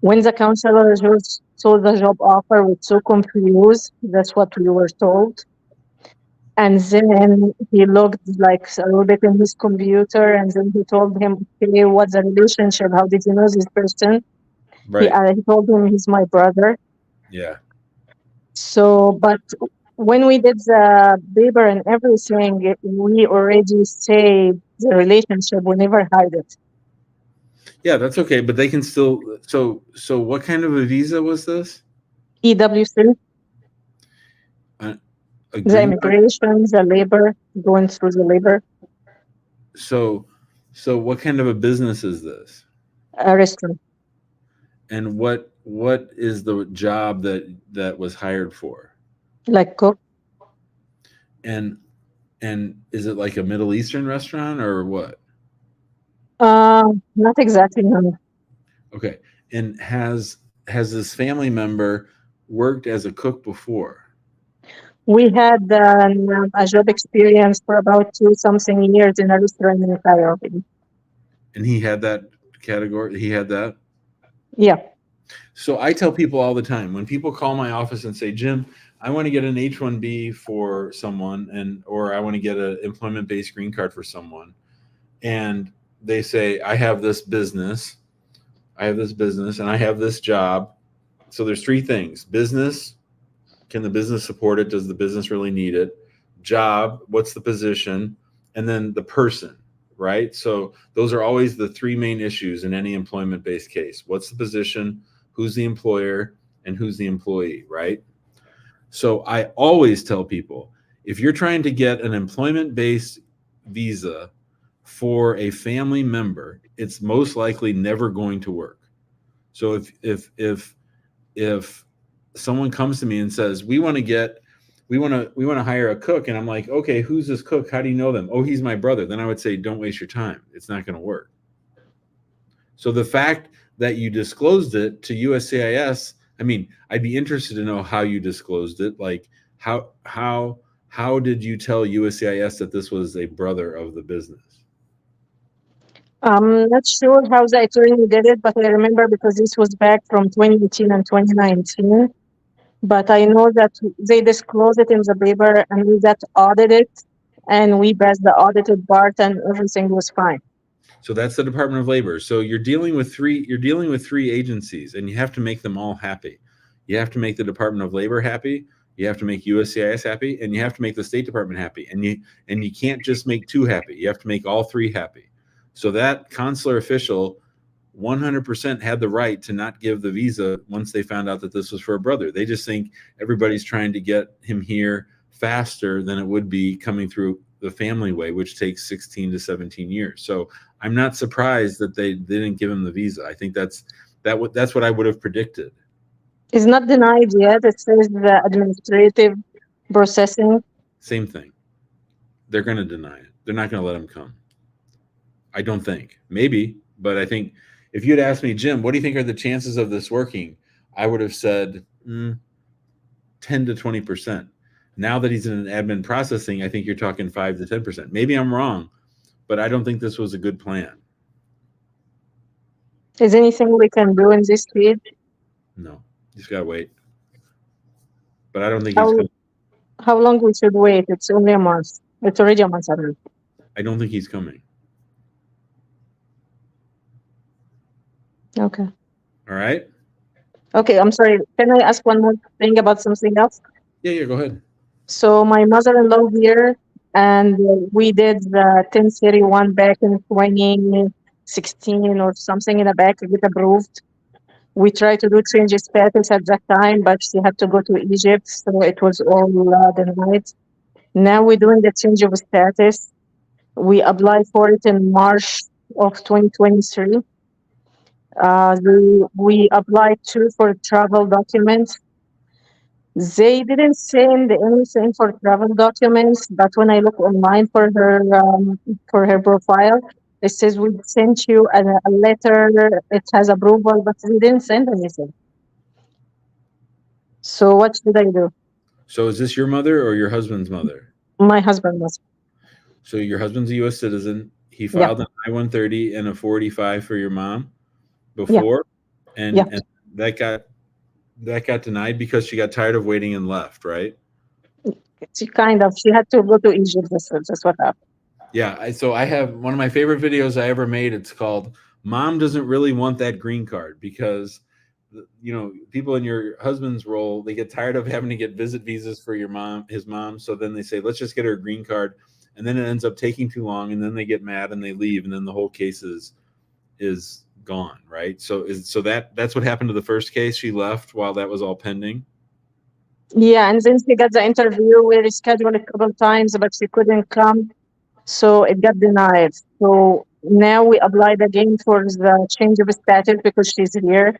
When the counselor just saw the job offer, we were so confused. That's what we were told. And then he looked like a little bit in his computer, and then he told him, "Okay, what's the relationship? How did you know this person?" Right. He told him he's my brother. Yeah. So, but when we did the paper and everything, we already say the relationship. We never hide it. Yeah, that's okay, but they can still. So what kind of a visa was this? EW3, A the green card? immigration, the labor, going through the labor, So what kind of a business is this? a restaurant. And what is the job that was hired for? Like cook. And is it like a Middle Eastern restaurant or what? Not exactly. No. Okay. And has this family member worked as a cook before? We had a job experience for about 2-something years in a restaurant in Cairo. And he had that category? He had that? Yeah. So I tell people all the time, when people call my office and say, "Jim, I want to get an H-1B for someone, or I want to get an employment-based green card for someone," and they say, I have this business, and I have this job. So there's three things: business, can the business support it? Does the business really need it? Job, what's the position? And then the person, right? So those are always the three main issues in any employment-based case. What's the position? Who's the employer? And who's the employee, right? So I always tell people, if you're trying to get an employment-based visa for a family member, it's most likely never going to work. So if someone comes to me and says, we want to hire a cook, and I'm like, okay, who's this cook? How do you know them? Oh, he's my brother. Then I would say, don't waste your time. It's not going to work. So the fact that you disclosed it to USCIS, I mean, I'd be interested to know how you disclosed it. Like how did you tell USCIS that this was a brother of the business? I'm not sure how the attorney did it, but I remember because this was back from 2018 and 2019. But I know that they disclosed it in the paper, and we got audited, and we passed the audited part, and everything was fine. So that's the Department of Labor. So you're dealing with three agencies, and you have to make them all happy. You have to make the Department of Labor happy, you have to make USCIS happy, and you have to make the State Department happy. And you can't just make two happy. You have to make all three happy. So that consular official 100% had the right to not give the visa once they found out that this was for a brother. They just think everybody's trying to get him here faster than it would be coming through the family way, which takes 16 to 17 years. So I'm not surprised that they didn't give him the visa. I think that's what I would have predicted. It's not denied yet. It says the administrative processing. Same thing. They're going to deny it. They're not going to let him come. I don't think. Maybe, but I think if you'd asked me, Jim, what do you think are the chances of this working? I would have said 10 to 20%. Now that he's in an admin processing, I think you're talking 5 to 10%. Maybe I'm wrong, but I don't think this was a good plan. Is anything we can do in this field? No, you just got to wait. But I don't think he's coming. How long we should wait? It's only a month. It's already a month. I don't think he's coming. Okay. All right. Okay, I'm sorry. Can I ask one more thing about something else? Yeah, go ahead. So my mother-in-law here, and we did the 1031 back in 2016 or something in the back to get approved. We tried to do change of status at that time, but she had to go to Egypt, so it was all denied. Now we're doing the change of status. We applied for it in March of 2023. We applied too for travel documents. They didn't send anything for travel documents, but when I look online for her profile, it says we sent you a letter. It has approval, but they didn't send anything. So what should I do? So is this your mother or your husband's mother? My husband was. So your husband's a U.S. citizen. He filed an I-130 and a 485 for your mom before, and that got denied because she got tired of waiting and left, right? She had to go to Egypt. That's what happened. Yeah, so I have one of my favorite videos I ever made. It's called "Mom Doesn't Really Want That Green Card," because people in your husband's role, they get tired of having to get visit visas for his mom. So then they say, let's just get her a green card. And then it ends up taking too long, and then they get mad and they leave, and then the whole case is gone, right? So that's what happened to the first case. She left while that was all pending. Yeah, and then she got the interview. We rescheduled a couple of times, but she couldn't come, so it got denied. So now we applied again for the change of status because she's here.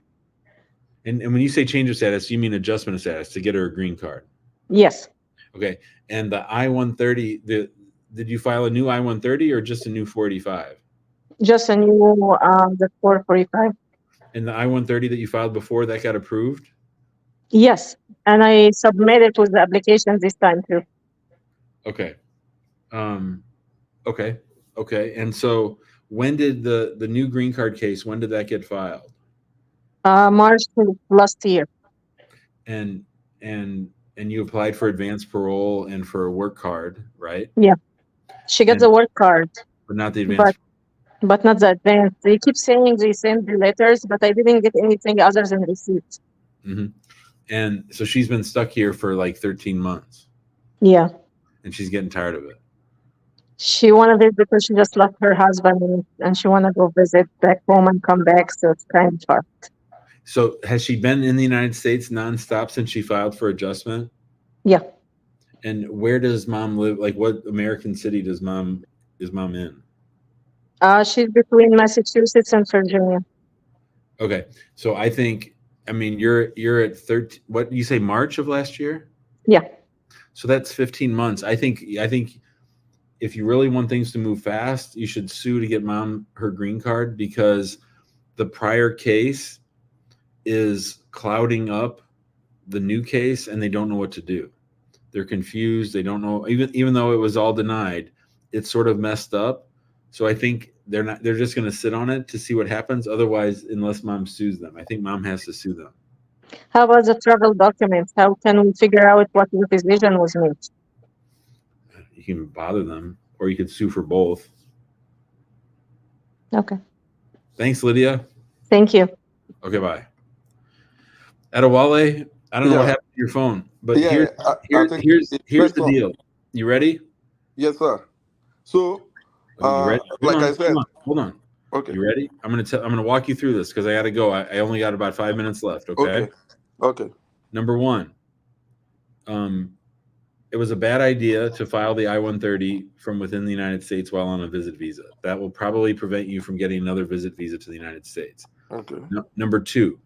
And when you say change of status, you mean adjustment of status to get her a green card? Yes. Okay. And the I-130, did you file a new I-130 or just a new 485? Just a new the 445. And the I-130 that you filed before, that got approved? Yes, and I submitted with the application this time too. Okay. Okay. And so when did the new green card case, when did that get filed? March last year. And you applied for advanced parole and for a work card, right? Yeah. She got the work card. But not the advanced. But not the advanced. They keep saying they send the letters, but I didn't get anything other than receipts. Mm-hmm. And so she's been stuck here for like 13 months. Yeah. And she's getting tired of it. She wanted it because she just left her husband and she wanted to go visit back home and come back. So it's kind of hard. So has she been in the United States nonstop since she filed for adjustment? Yeah. And where does mom live? Like what American city is mom in? She's between Massachusetts and Virginia. Okay. So you're at 13, what you say, March of last year? Yeah. So that's 15 months. I think if you really want things to move fast, you should sue to get mom her green card, because the prior case is clouding up the new case and they don't know what to do. They're confused. They don't know, even though it was all denied, it's sort of messed up. So I think they're just going to sit on it to see what happens. Otherwise, unless mom sues them, I think mom has to sue them. How about the travel documents? How can we figure out what the decision was made? You can bother them, or you could sue for both. Okay. Thanks, Lydia. Thank you. Okay, bye. Adewale, I don't know what Yeah, happened to your phone, but yeah. I think here's it the depends on. deal. You ready? Yes, sir. So, Oh, you ready? like I said, Hold on. okay, You ready? I'm gonna walk you through this because I gotta go. I only got about 5 minutes left. Okay. okay. Number one, it was a bad idea to file the I-130 from within the United States while on a visit visa. That will probably prevent you from getting another visit visa to the United States. Okay. Number two,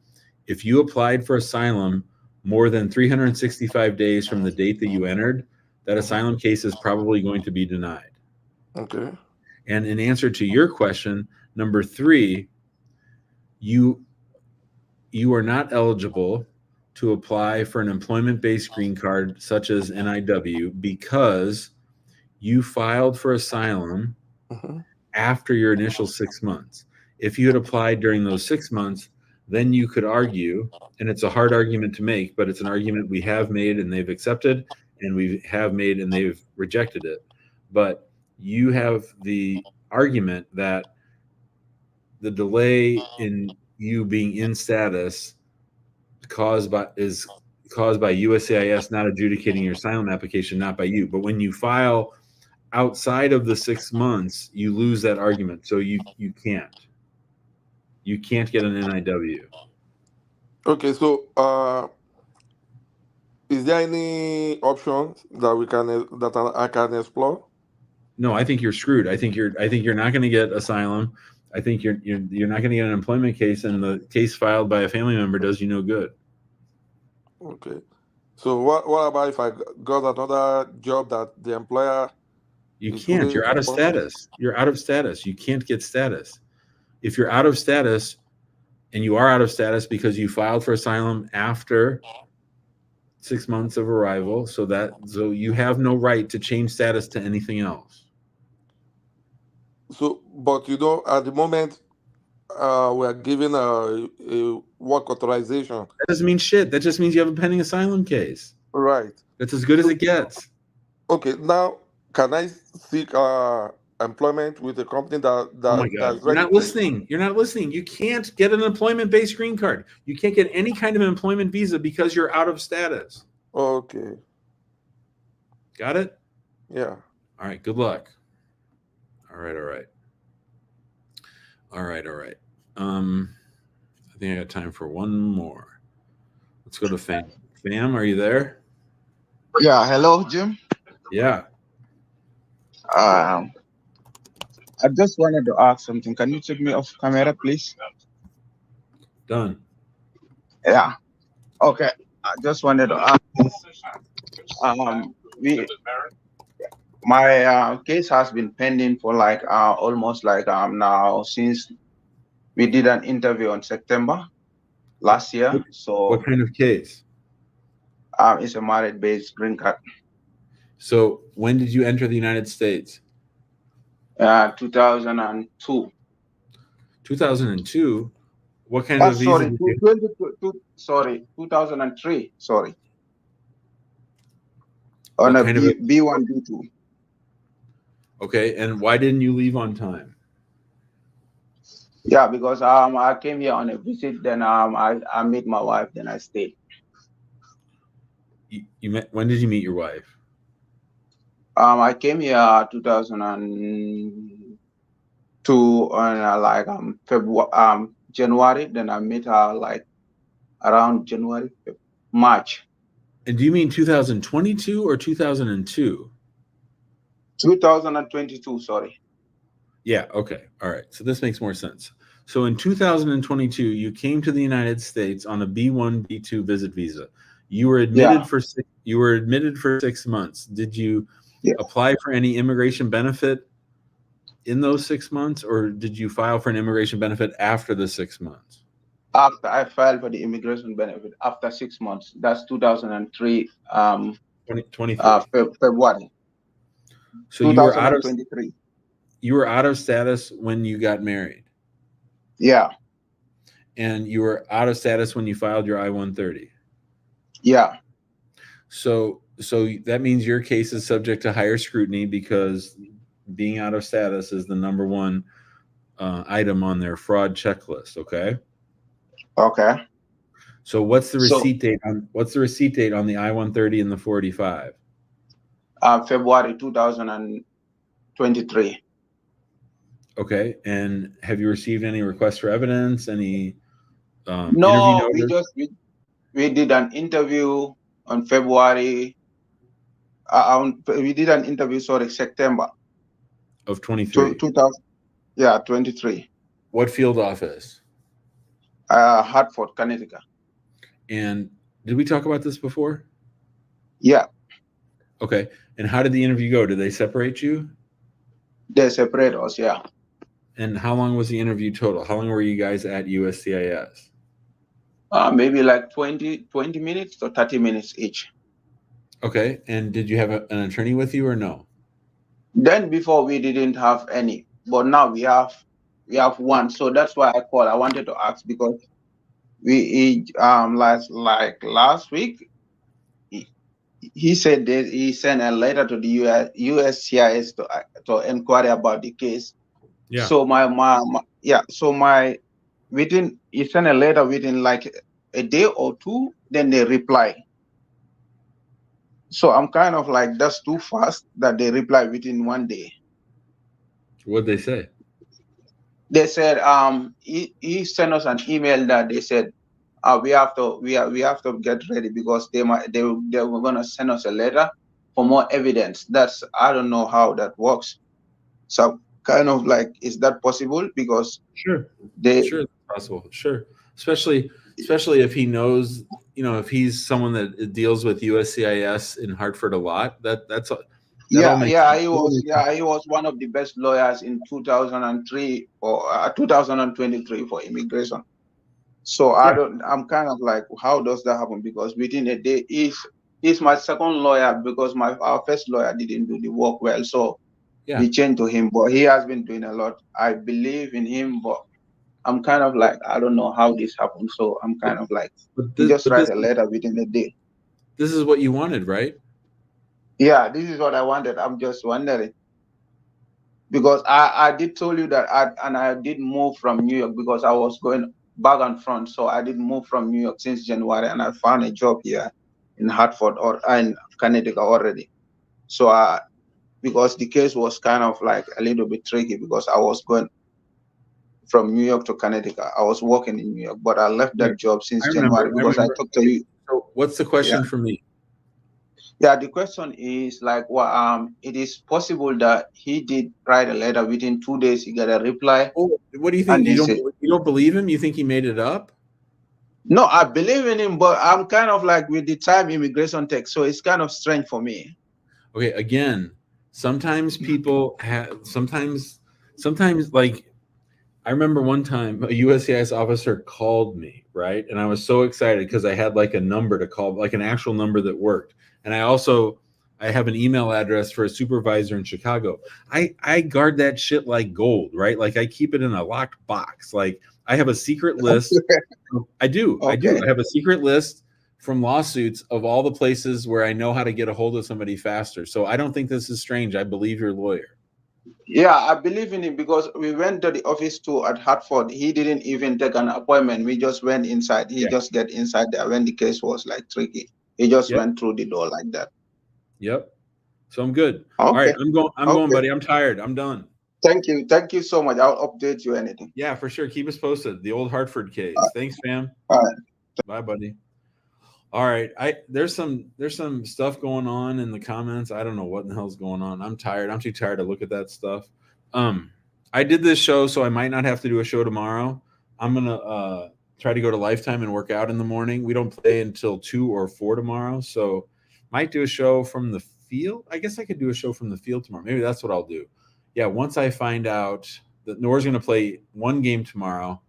if you applied for asylum more than 365 days from the date that you entered, that asylum case is probably going to be denied. Okay. And in answer to your question, number three, you are not eligible to apply for an employment-based green card such as NIW because you filed for asylum after your initial 6 months. If you had applied during those 6 months, then you could argue, and it's a hard argument to make, but it's an argument we have made and they've accepted, and we have made and they've rejected it. But you have the argument that the delay in you being in status is caused by USCIS not adjudicating your asylum application, not by you. But when you file outside of the 6 months, you lose that argument. So you can't get an NIW. Okay. So, is there any options that I can explore? No, I think you're screwed. I think you're not going to get asylum. I think you're not going to get an employment case, and the case filed by a family member does you no good. Okay. So what about if I got another job that the employer? You can't. You're out of status. You're out of status. You can't get status. If you're out of status, and you are out of status because you filed for asylum after 6 months of arrival, so you have no right to change status to anything else. So, but at the moment, we are given a work authorization. That doesn't mean shit. That just means you have a pending asylum case. Right. That's as good as it gets. Okay. Now, can I seek employment with a company that Oh my God. You're not listening. You're not listening. You can't get an employment-based green card. You can't get any kind of employment visa because you're out of status. Okay. Got it? Yeah. All right. Good luck. All right. I think I got time for one more. Let's go to Fam. Fam, are you there? Yeah, hello, Jim. Yeah. I just wanted to ask something. Can you take me off camera, please? Done. Yeah. Okay. I just wanted to ask this. My case has been pending for like almost like now since we did an interview on September last year. So what kind of case? It's a merit-based green card. So when did you enter the United States? 2002. 2002? What kind of visa? Sorry, 2003. Sorry. On a B1, B2. Okay, and why didn't you leave on time? Yeah, because I came here on a visit, then I met my wife, then I stayed. When did you meet your wife? I came here 2002 on February, January. Then I met her like around January, March. And do you mean 2022 or 2002? 2022. Sorry. Yeah. Okay. All right. So this makes more sense. So in 2022, you came to the United States on a B1, B2 visit visa. You were admitted for 6 months. Did you apply for any immigration benefit in those 6 months, or did you file for an immigration benefit after the 6 months? After I filed for the immigration benefit after 6 months. That's 2003. 2023. February. So you were out of 2023. You were out of status when you got married. Yeah. And you were out of status when you filed your I-130. Yeah. So that means your case is subject to higher scrutiny because being out of status is the number one item on their fraud checklist. Okay. Okay. So what's the So receipt date on the I-130 and the 485? February 2023. Okay. And have you received any requests for evidence? Any interview No, notice? we did an interview on February. We did an interview, sorry, September Of 23. 23. What field office? Hartford, Connecticut. And did we talk about this before? Yeah, Okay. And how did the interview go? Did they separate you? they separate us. Yeah. And how long was the interview total? How long were you guys at USCIS? Maybe like 20 minutes to 30 minutes each. Okay. And did you have an attorney with you or no? Then before we didn't have any, but now we have one. So that's why I called. I wanted to ask because last week he said that he sent a letter to the USCIS to inquire about the case. Yeah. So he sent a letter within like a day or two, then they reply. So I'm kind of like, that's too fast that they reply within 1 day. What'd they say? They said he sent us an email that they said we have to get ready because they were gonna send us a letter for more evidence. I don't know how that works. So kind of like, is that possible? Because sure, it's possible. Sure, especially if he knows, if he's someone that deals with USCIS in Hartford a lot. He was one of the best lawyers in 2003 or 2023 for immigration. So I'm kind of like, how does that happen? Because within a day, he's my second lawyer because our first lawyer didn't do the work well. So we changed to him, but he has been doing a lot. I believe in him, but I'm kind of like, I don't know how this happened. So I'm kind of like, he just write a letter within a day. This is what you wanted, right? Yeah, this is what I wanted. I'm just wondering. Because I did tell you that I did move from New York because I was going back and front. So I did move from New York since January and I found a job here in Hartford or in Connecticut already. So because the case was kind of like a little bit tricky because I was going from New York to Connecticut. I was working in New York, but I left that job since January because I talked to you. So what's the question for me? Yeah, the question is like, it is possible that he did write a letter within 2 days. He got a reply. Oh, what do you think? You don't believe him? You think he made it up? No, I believe in him, but I'm kind of like with the time immigration takes, so it's kind of strange for me. Okay, again, sometimes people have sometimes like I remember one time a USCIS officer called me, right? And I was so excited because I had like a number to call, like an actual number that worked. And I have an email address for a supervisor in Chicago. I guard that shit like gold, right? Like I keep it in a locked box. Like I have a secret list. I do. I have a secret list from lawsuits of all the places where I know how to get a hold of somebody faster. So I don't think this is strange. I believe your lawyer. Yeah, I believe in him because we went to the office too at Hartford. He didn't even take an appointment. We just went inside. He just get inside there when the case was like tricky. He just went through the door like that. Yep. So I'm good. All right, I'm going, buddy. I'm tired. I'm done. Thank you. Thank you so much. I'll update you anything. Yeah, for sure. Keep us posted. The old Hartford case. Thanks, fam. All right. Bye, buddy. All right. There's some stuff going on in the comments. I don't know what in the hell's going on. I'm tired. I'm too tired to look at that stuff. I did this show, so I might not have to do a show tomorrow. I'm gonna try to go to Lifetime and work out in the morning. We don't play until 2 or 4 tomorrow, so might do a show from the field. I guess I could do a show from the field tomorrow. Maybe that's what I'll do. Yeah, once I find out that Nora's gonna play one game tomorrow,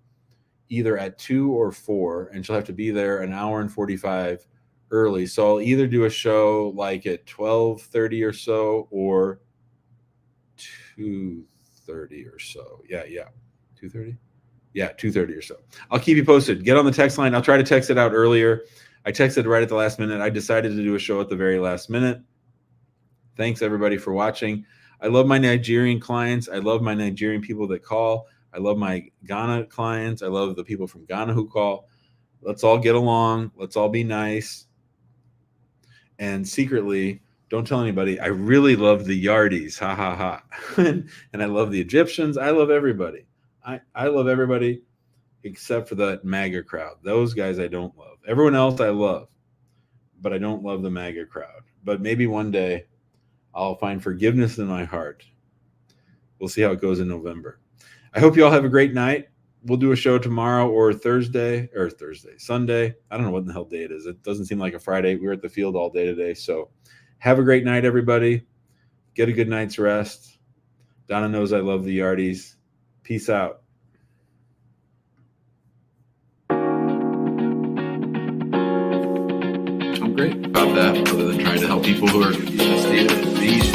either at 2 or 4, and she'll have to be there an hour and 45 early. So I'll either do a show like at 12:30 or so or 2:30 or so. Yeah. 2:30? Yeah, 2:30 or so. I'll keep you posted. Get on the text line. I'll try to text it out earlier. I texted right at the last minute. I decided to do a show at the very last minute. Thanks, everybody, for watching. I love my Nigerian clients. I love my Nigerian people that call. I love my Ghana clients. I love the people from Ghana who call. Let's all get along. Let's all be nice. And secretly, don't tell anybody, I really love the Yardies. Ha, ha, ha. And I love the Egyptians. I love everybody. I love everybody except for that MAGA crowd. Those guys I don't love. Everyone else I love, but I don't love the MAGA crowd. But maybe one day I'll find forgiveness in my heart. We'll see how it goes in November. I hope you all have a great night. We'll do a show tomorrow or Sunday. I don't know what the hell day it is. It doesn't seem like a Friday. We were at the field all day today. So have a great night, everybody. Get a good night's rest. Donna knows I love the Yardies. Peace out. I'm great about that, other than trying to help people who are in a state of disease